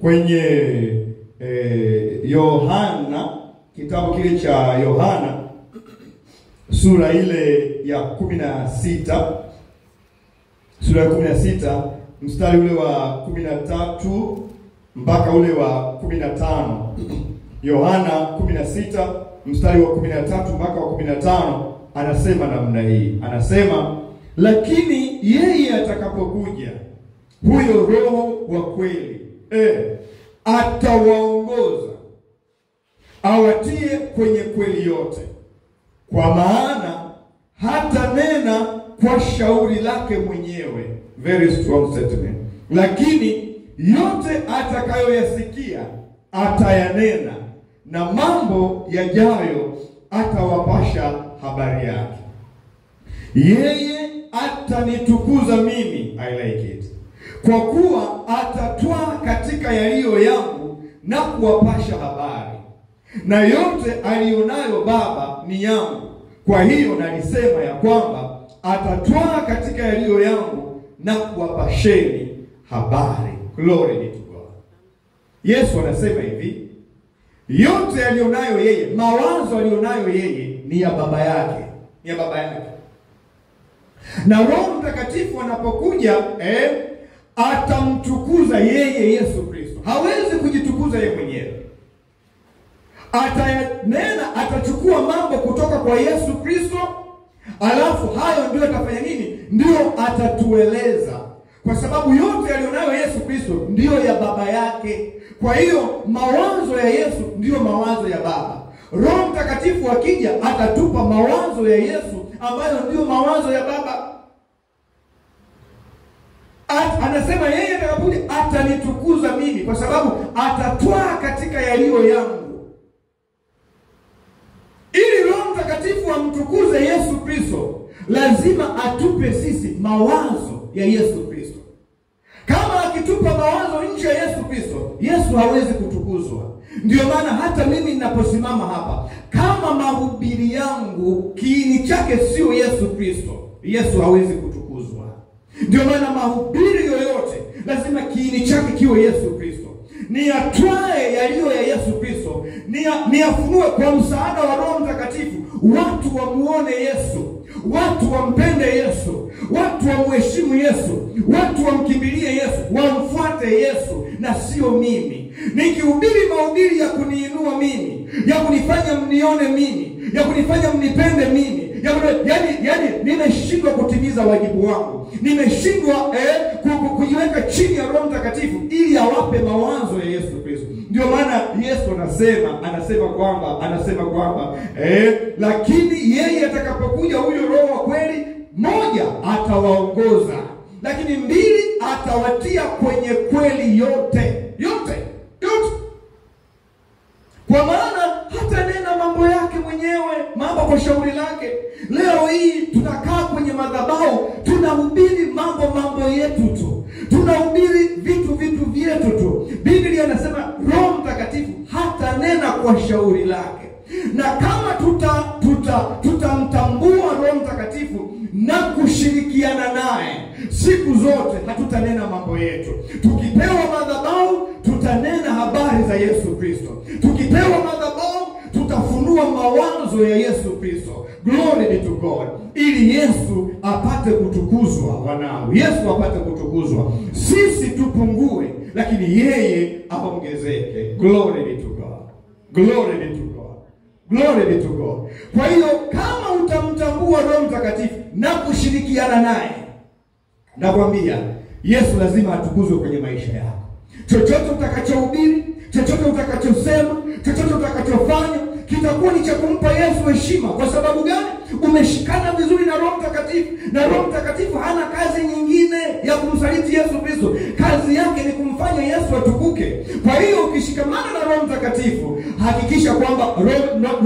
kwenye Yohana, kitabu kile cha Yohana sura ile ya 16, sura ya 16 mstari ule wa 13 mpaka ule wa 15. Yohana 16 mstari wa 13 mpaka wa 15 anasema namna hii. Anasema, lakini yeye atakapokuja, huyo Roho wa kweli, atawaongoza awatie kwenye kweli yote, kwa maana hata nena kwa shauri lake mwenyewe. Very strong statement. Lakini yote atakayoyasikia atayanena, na mambo yajayo atawapasha habari yake. Yeye atanitukuza mimi, I like it, kwa kuwa atatwaa katika yaliyo yangu na kuwapasha habari. Na yote alionayo Baba ni yangu, kwa hiyo nalisema ya kwamba atatwaa katika yaliyo yangu na kuwapasheni habari. Glory be to God. Yesu anasema hivi, yote alionayo yeye, mawazo alionayo yeye ni ya Baba yake, ni ya Baba yake. Na Roho Mtakatifu anapokuja, atamtukuza yeye Yesu Kristo. Hawezi kujitukuza yeye mwenyewe. Atanena, atachukua mambo kutoka kwa Yesu Kristo, alafu hayo ndio atafanya nini? Ndio atatueleza. Kwa sababu yote alionayo Yesu Kristo ndio ya Baba yake. Kwa hiyo mawazo ya Yesu ndio mawazo ya Baba. Roho Mtakatifu akija atatupa mawazo ya Yesu ambayo ndio mawazo ya Baba. Anasema yeye atakapokuja atanitukuza mimi, kwa sababu atatwaa katika yaliyo yangu. Ili Roho Mtakatifu amtukuze Yesu Kristo, lazima atupe sisi mawazo ya Yesu Kristo. Kama akitupa mawazo nje ya Yesu Kristo, Yesu hawezi kutukuzwa. Ndio maana hata mimi ninaposimama hapa, kama mahubiri yangu kiini chake sio Yesu Kristo, Yesu hawezi kutukuzwa. Ndio maana mahubiri yoyote lazima kiini chake kiwe Yesu Kristo. Ni atwae yaliyo ya Yesu Kristo, ni afunue kwa msaada wa Roho Mtakatifu, watu wamuone Yesu, watu wampende Yesu, watu wamheshimu Yesu, watu wamkimbilie Yesu, wamfuate Yesu na sio mimi. Nikihubiri mahubiri ya kuniinua mimi, ya kunifanya mnione mimi, ya kunifanya mnipende mimi, yani nimeshindwa kutimiza wajibu wangu. Nimeshindwa kujiweka chini ya Roho Mtakatifu ili awape mawazo ya Yesu Kristo. Ndio maana Yesu anasema kwamba lakini yeye atakapokuja huyo Roho wa kweli moja, atawaongoza, lakini mbili, atawatia kwenye kweli yote. Kwa maana hata nena mambo yake mwenyewe, mambo kwa shauri lake. Leo hii tunakaa kwenye madhabahu, tunahubiri mambo yetu tu, tunahubiri vitu vyetu tu. Biblia inasema Roho Mtakatifu hata nena kwa shauri lake. Na kama tutamtambua Roho Mtakatifu na kushirikiana naye siku zote, hatutanena mambo yetu. Tukipewa madhabahu, tutanena habari za Yesu Kristo. Tukipewa madhabahu, tutafunua mawazo ya Yesu Kristo. Glory be to God. Ili Yesu apate kutukuzwa, wanangu. Yesu apate kutukuzwa. Sisi tupungue, lakini yeye aongezeke. Glory be to God. Glory be to God. Glory be to God. Kwa hiyo kama utamtambua Roho Mtakatifu na kushirikiana naye, nakwambia Yesu lazima atukuzwe kwenye maisha yako. Chochote utakachohubiri, chochote utakachosema, chochote utakachofanya, kitakuwa ni cha kumpa Yesu heshima. Kwa sababu gani? Umeshikana vizuri na Roho Mtakatifu. Na Roho Mtakatifu hana kazi nyingine ya kumsaliti Yesu Kristo. Kazi yake ni kumfanya Yesu atukuke. Kwa hiyo ukishikamana na Roho Mtakatifu, hakikisha kwamba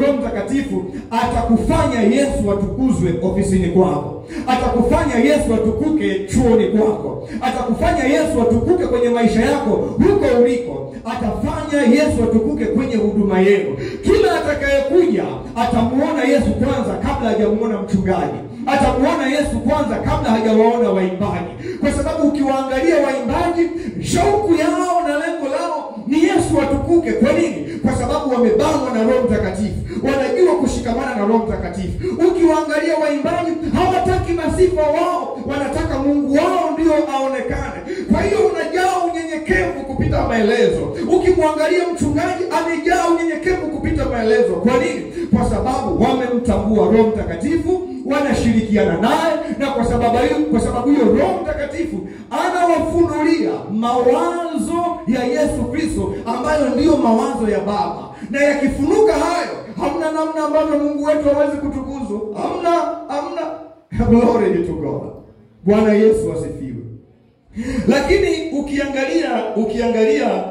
Roho Mtakatifu atakufanya Yesu atukuzwe ofisini kwako. Atakufanya Yesu atukuke chuoni kwako. Atakufanya Yesu atukuke kwenye maisha yako huko uliko. Atafanya Yesu atukuke kwenye huduma yenu. Kila atakayekuja atamuona Yesu kwanza kabla hajamuona mchungaji. Atamuona Yesu kwanza kabla hajawaona waimbaji. Kwa sababu ukiwaangalia waimbaji, shauku yao na lengo lao ni Yesu atukuke. Kwa nini? Kwa sababu wamebanwa na Roho Mtakatifu. Wanajua kushikamana na Roho Mtakatifu. Ukiwaangalia waimbaji, hawataki masifa wao, wanataka Mungu wao ndio aonekane. Kwa hiyo unajaa unyenyekevu kupita maelezo. Ukimwangalia mchungaji, amejaa unyenyekevu kupita maelezo. Kwa nini? Kwa sababu wamemtambua Roho Mtakatifu, wanashirikiana naye, na kwa sababu hiyo Roho Mtakatifu anawafunulia mawazo ya Yesu Kristo, ambayo ndiyo mawazo ya Baba. Na yakifunuka hayo, hamna namna ambavyo Mungu wetu hawezi kutukuzwa. Hamna. Glory be to God. Bwana Yesu asifiwe. Lakini ukiangalia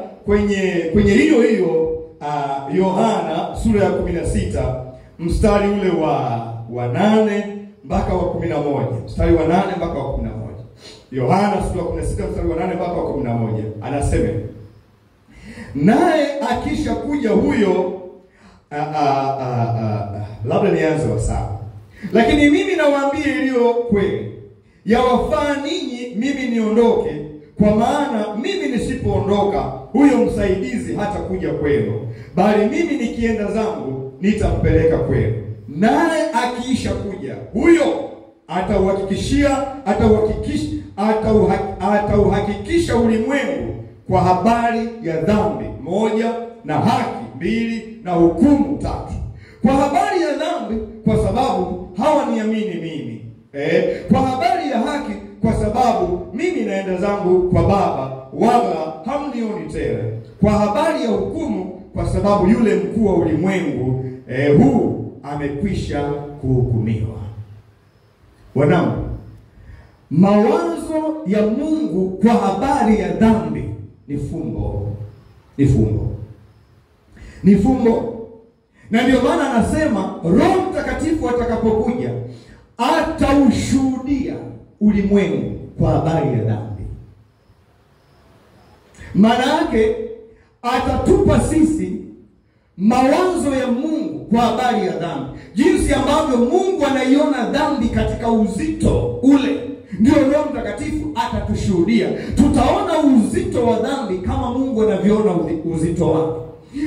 kwenye hiyo Yohana sura ya 16 mstari ule wa 8 mpaka wa 11. Mstari wa 8 mpaka wa 11. Yohana sura ya 16 mstari wa 8 mpaka wa 11. Anasema, naye akisha kuja huyo, labda nianze wa 7. Lakini mimi nawaambia iliyo kweli, yawafaa ninyi mimi niondoke, kwa maana mimi nisipoondoka, huyo msaidizi hata kuja kwenu, bali mimi nikienda zangu nitampeleka kwenu. Naye akiisha kuja huyo, atauhakikisha ulimwengu kwa habari ya dhambi 1, na haki 2, na hukumu 3. Kwa habari ya dhambi, kwa sababu hawaniamini mimi. Kwa habari ya haki, kwa sababu mimi naenda zangu kwa Baba, wala hamnioni tena. Kwa habari ya hukumu, kwa sababu yule mkuu wa ulimwengu huu amekwisha kuhukumiwa. Wanangu, mawazo ya Mungu kwa habari ya dhambi ni fumbo. Na ndio maana anasema Roho Mtakatifu atakapokuja ataushuhudia ulimwengu kwa habari ya dhambi. Maana yake atatupa sisi mawazo ya Mungu kwa habari ya dhambi, jinsi ambavyo Mungu anaiona dhambi katika uzito ule. Ndio Roho Mtakatifu atatushuhudia. Tutaona uzito wa dhambi kama Mungu anavyoona uzito wake.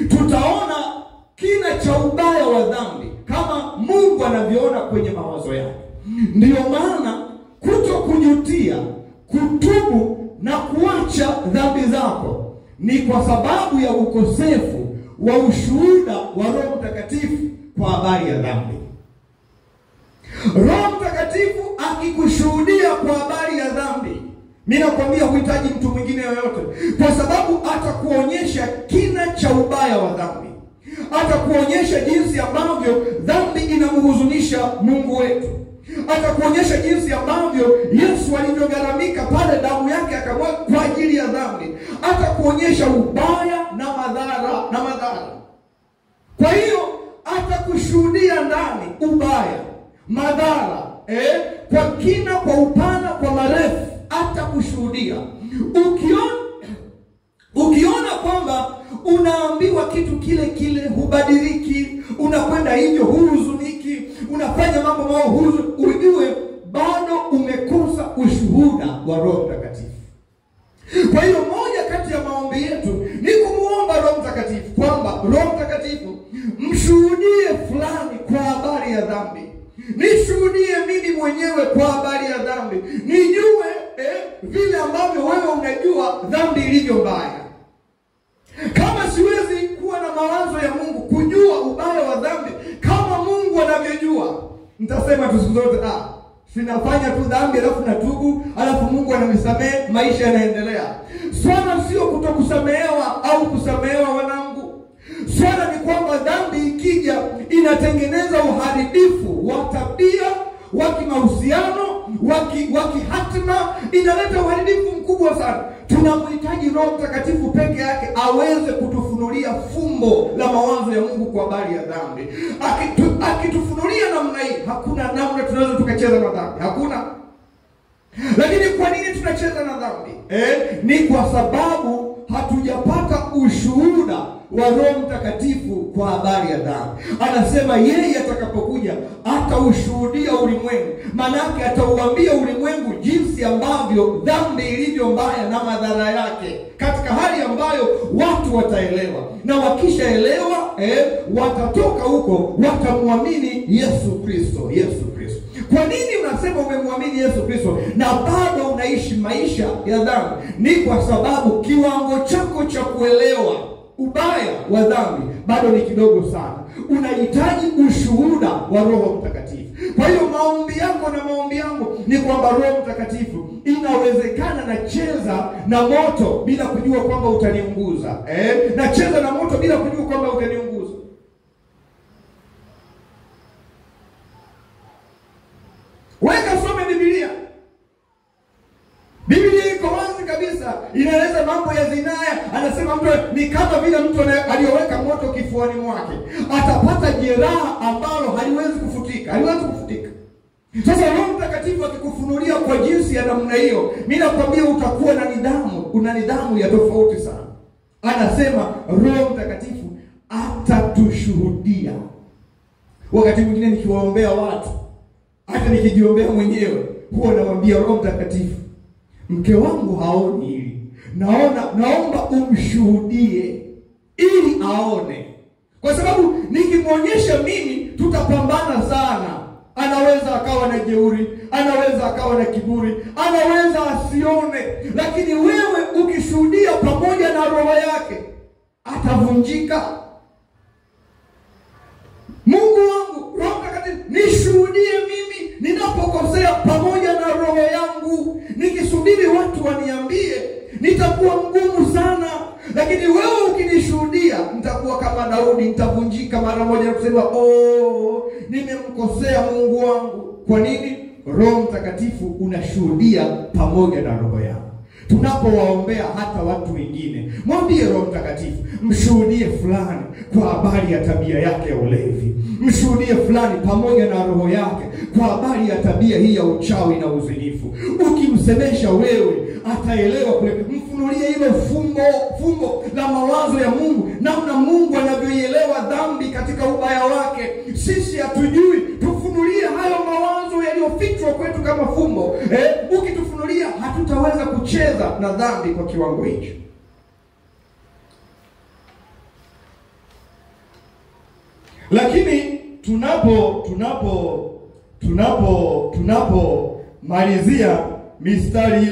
Tutaona kina cha ubaya wa dhambi kama Mungu anavyoona kwenye mawazo yake. Ndiyo maana kutokujutia, kutubu na kuacha dhambi zako ni kwa sababu ya ukosefu wa ushuhuda wa Roho Mtakatifu kwa habari ya dhambi. Roho Mtakatifu akikushuhudia kwa habari ya dhambi, mimi nakwambia huhitaji mtu mwingine yoyote, kwa sababu atakuonyesha kina cha ubaya wa dhambi. Atakuonyesha jinsi ambavyo dhambi inamhuzunisha Mungu wetu. Atakuonyesha jinsi ambavyo Yesu alivyogharamika pale damu yake akamwaga kwa ajili ya dhambi. Atakuonyesha ubaya na madhara. Kwa hiyo atakushuhudia ndani ubaya, madhara, kwa kina, kwa upana, kwa marefu atakushuhudia. Ukiona kwamba unaambiwa kitu kile kile, hubadiliki, unakwenda hivyo, huzuniki, unafanya mambo mao ujue bado umekosa ushuhuda wa Roho Mtakatifu. Kwa hiyo moja kati ya maombi yetu ni kumuomba Roho Mtakatifu kwamba Roho Mtakatifu mshuhudie fulani kwa habari ya dhambi. Nishuhudie mimi mwenyewe kwa habari ya dhambi. Nijue vile ambavyo wewe unajua dhambi ilivyo mbaya. Kama siwezi kuwa na mawazo ya Mungu kujua ubaya wa dhambi kama Mungu anavyojua, nitasema tu siku zote sinafanya tu dhambi alafu natubu, alafu Mungu ananisamehe, maisha yanaendelea. Swala sio kutokusamehewa au kusamehewa wanangu. Swala ni kwamba dhambi ikija inatengeneza uharibifu wa tabia, wa kimahusiano, wa kihatima, inaleta uharibifu mkubwa sana. Tunamhitaji Roho Mtakatifu peke yake aweze kutufunulia fumbo la mawazo ya Mungu kwa habari ya dhambi. Akitufunulia namna hii, hakuna namna tunaweza tukacheza na dhambi. Hakuna. Lakini kwa nini tunacheza na dhambi? Ni kwa sababu hatujapata ushuhuda wa Roho Mtakatifu kwa habari ya dhambi. Anasema yeye atakapokuja ataushuhudia ulimwengu. Maana atauambia ulimwengu jinsi ambavyo dhambi ilivyo mbaya na madhara yake, katika hali ambayo watu wataelewa. Na wakishaelewa, watatoka huko watamwamini Yesu Kristo. Kwa nini unasema umemwamini Yesu Kristo na bado unaishi maisha ya dhambi? Ni kwa sababu kiwango chako cha kuelewa ubaya wa dhambi bado ni kidogo sana. Unahitaji ushuhuda wa Roho Mtakatifu. Kwa hiyo maombi yako na maombi yangu ni kwamba Roho Mtakatifu, inawezekana nacheza na moto bila kujua kwamba utaniunguza. Nacheza na moto bila kujua kwamba utaniunguza. Weka some Biblia. Biblia iko wazi kabisa. Inaeleza mambo ya zinaa. Anasema mtu ni kama vile mtu aliyoweka moto kifuani mwake. Atapata jeraha ambalo haliwezi kufutika. Sasa Roho Mtakatifu akikufunulia kwa jinsi ya namna hiyo, mimi nakwambia utakuwa na nidhamu. Una nidhamu ya tofauti sana. Anasema Roho Mtakatifu atatushuhudia. Wakati mwingine nikiwaombea watu, hata nikijiombea mwenyewe, huwa namwambia Roho Mtakatifu, mke wangu haoni hili, naomba umshuhudie ili aone. Kwa sababu nikimwonyesha mimi tutapambana sana. Anaweza akawa na jeuri, anaweza akawa na kiburi, anaweza asione. Lakini wewe ukishuhudia pamoja na roho yake, atavunjika. Mungu wangu, Roho Mtakatifu, nishuhudie mimi ninapokosea pamoja na roho yangu. Nikisubiri watu waniambie, nitakuwa mgumu sana. Lakini wewe ukinishuhudia, nitakuwa kama Daudi, nitavunjika mara moja na kusema, nimemkosea Mungu wangu. Kwa nini? Roho Mtakatifu unashuhudia pamoja na roho yako. Tunapowaombea hata watu wengine, mwambie Roho Mtakatifu, mshuhudie fulani kwa habari ya tabia yake ya ulevi. Mshuhudie fulani pamoja na roho yake kwa habari ya tabia hii ya uchawi na uzinifu. Ukimsemesha wewe, ataelewa kule. Mfunulie ile fumbo la mawazo ya Mungu, namna Mungu anavyoielewa dhambi katika ubaya wake. Sisi hatujui, tufunulie hayo mawazo yaliyofichwa kwetu kama fumbo. Ukitufunulia, hatutaweza kucheza na dhambi kwa kiwango hicho. Lakini tunapomalizia mistari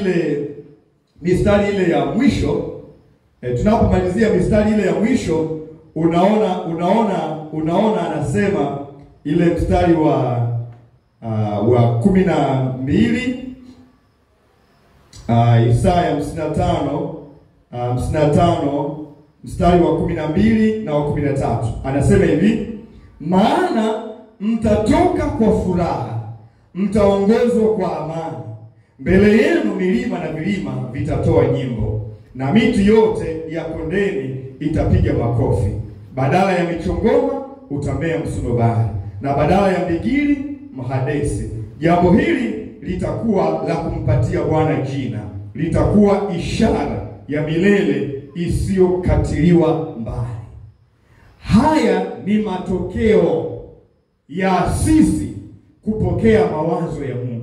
ile ya mwisho, tunapomalizia mistari ile ya mwisho, unaona anasema ile mstari wa 12, Isaya 55 mstari wa 12 na wa 13. Anasema hivi, maana mtatoka kwa furaha mtaongozwa kwa amani. Mbele yenu milima na vilima vitatoa nyimbo, na miti yote ya kondeni itapiga makofi. Badala ya michongoma utamea msunobari, na badala ya mbigili mhadesi. Jambo hili litakuwa la kumpatia Bwana jina, litakuwa ishara ya milele isiyokatiliwa mbali. Haya ni matokeo ya sisi kupokea mawazo ya Mungu.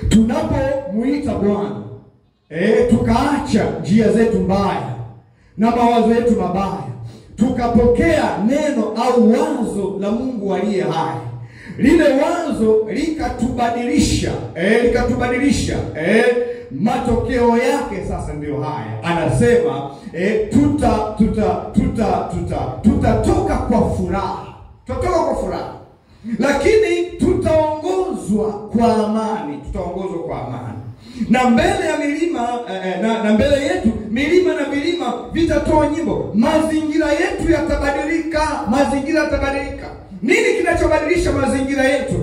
Tunapomuita Bwana, tukaacha njia zetu mbaya na mawazo yetu mabaya, tukapokea neno au wazo la Mungu aliye hai, lile wazo likatubadilisha, matokeo yake sasa ndio haya. Anasema tutatoka kwa furaha. Tutatoka kwa furaha, lakini tutaongozwa kwa amani. Tutaongozwa kwa amani. Na mbele ya milima na mbele yetu milima na vilima vitatoa nyimbo. Mazingira yetu yatabadilika. Mazingira yatabadilika. Nini kinachobadilisha mazingira yetu?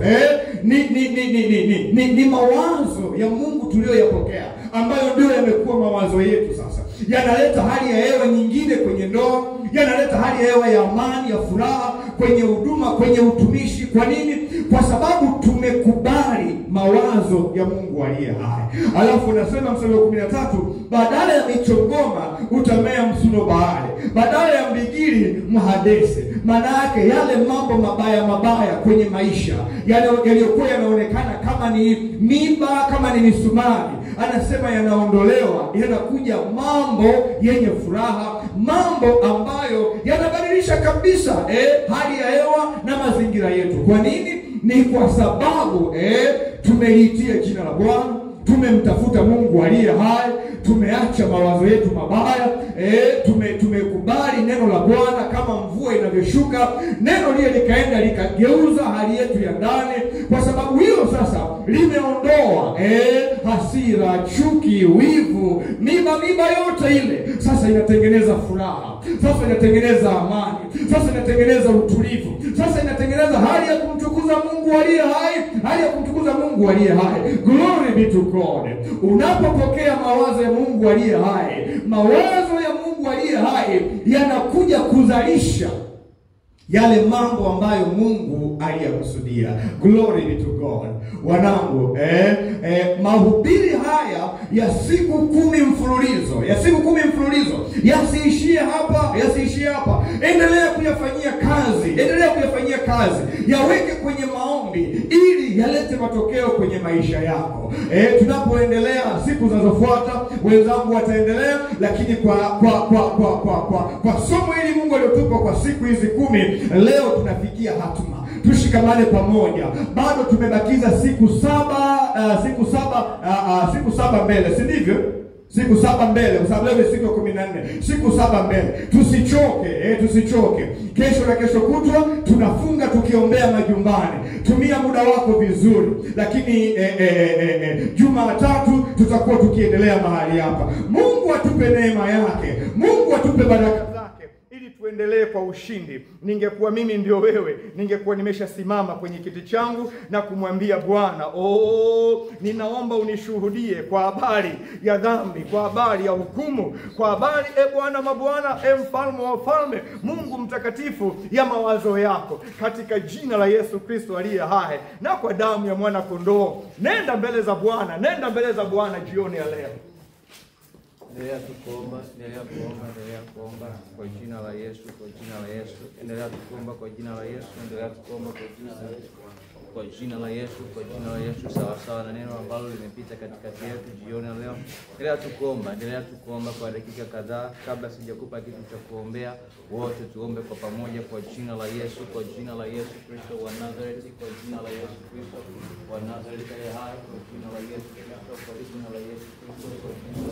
Ni mawazo ya Mungu tuliyoyapokea, ambayo ndio yamekuwa mawazo yetu sasa. Yanaleta hali ya hewa nyingine kwenye ndoa, yanaleta hali ya hewa ya amani, ya furaha kwenye huduma, kwenye utumishi. Kwa nini? Kwa sababu tumekubali mawazo ya Mungu aliye hai. Alafu nasema mstari wa 13, badala ya michongoma utamea msunobari, badala ya mbigili mhadesi. Maana yake yale mambo mabaya kwenye maisha, yaliyokuwa yanaonekana kama ni miba, kama ni misumari, anasema yanaondolewa, yanakuja mambo yenye furaha, mambo ambayo yanabadilisha kabisa hali ya hewa na mazingira yetu. Kwa nini? Ni kwa sababu tumeitia jina la Bwana, tumemtafuta Mungu aliye hai, tumeacha mawazo yetu mabaya, tumekubali neno la Bwana kama mvua inavyoshuka. Neno lile likaenda likageuza hali yetu ya ndani. Kwa sababu hiyo sasa limeondoa hasira, chuki, wivu, miba yote ile. Sasa inatengeneza furaha, sasa inatengeneza amani, sasa inatengeneza utulivu, sasa inatengeneza hali ya kumtukuza Mungu aliye hai, hali ya kumtukuza Mungu aliye hai. Glory be to God. Unapopokea mawazo ya Mungu aliye hai, mawazo ya Mungu aliye hai yanakuja kuzalisha yale mambo ambayo Mungu aliyakusudia. Glory be to God. Wanangu, mahubiri haya ya siku 10 mfululizo, yasiishie hapa, endelea kuyafanyia kazi, yaweke kwenye maombi ili yalete matokeo kwenye maisha yako. Tunapoendelea siku zinazofuata, wenzangu wataendelea, lakini kwa somo hili Mungu aliyotupa kwa siku hizi 10, leo tunafikia hatma. Tushikamane pamoja. Bado tumebakiza siku 7 mbele, si ndivyo? Siku 7 mbele, kwa sababu leo ni siku ya 14. Siku 7 mbele. Tusichoke. Kesho na kesho kutwa tunafunga tukiombea majumbani. Tumia muda wako vizuri. Lakini Jumatatu tutakuwa tukiendelea mahali hapa. Mungu atupe neema yake. Mungu atupe baraka zake ili tuendelee kwa ushindi. Ningekuwa mimi ndio wewe, ningekuwa nimeshasimama kwenye kiti changu na kumwambia Bwana, ninaomba unishuhudie kwa habari ya dhambi, kwa habari ya hukumu, kwa habari Bwana mabwana, mfalme wa falme, Mungu mtakatifu, ya mawazo yako, katika jina la Yesu Kristo aliye hai na kwa damu ya mwana kondoo. Nenda mbele za Bwana jioni ya leo. Endelea kuomba kwa jina la Yesu, endelea kuomba kwa jina la Yesu, endelea kuomba kwa jina la Yesu, sawa sawa na neno ambalo limepita katikati yetu jioni leo. Endelea kuomba kwa dakika kadhaa. Kabla sijakupa kitu cha kuombea, wote tuombe kwa pamoja kwa jina la Yesu, Kristo wa Nazareti, kwa jina la Yesu Kristo wa Nazareti hai, kwa jina la Yesu Kristo, kwa jina la Yesu Kristo, kwa jina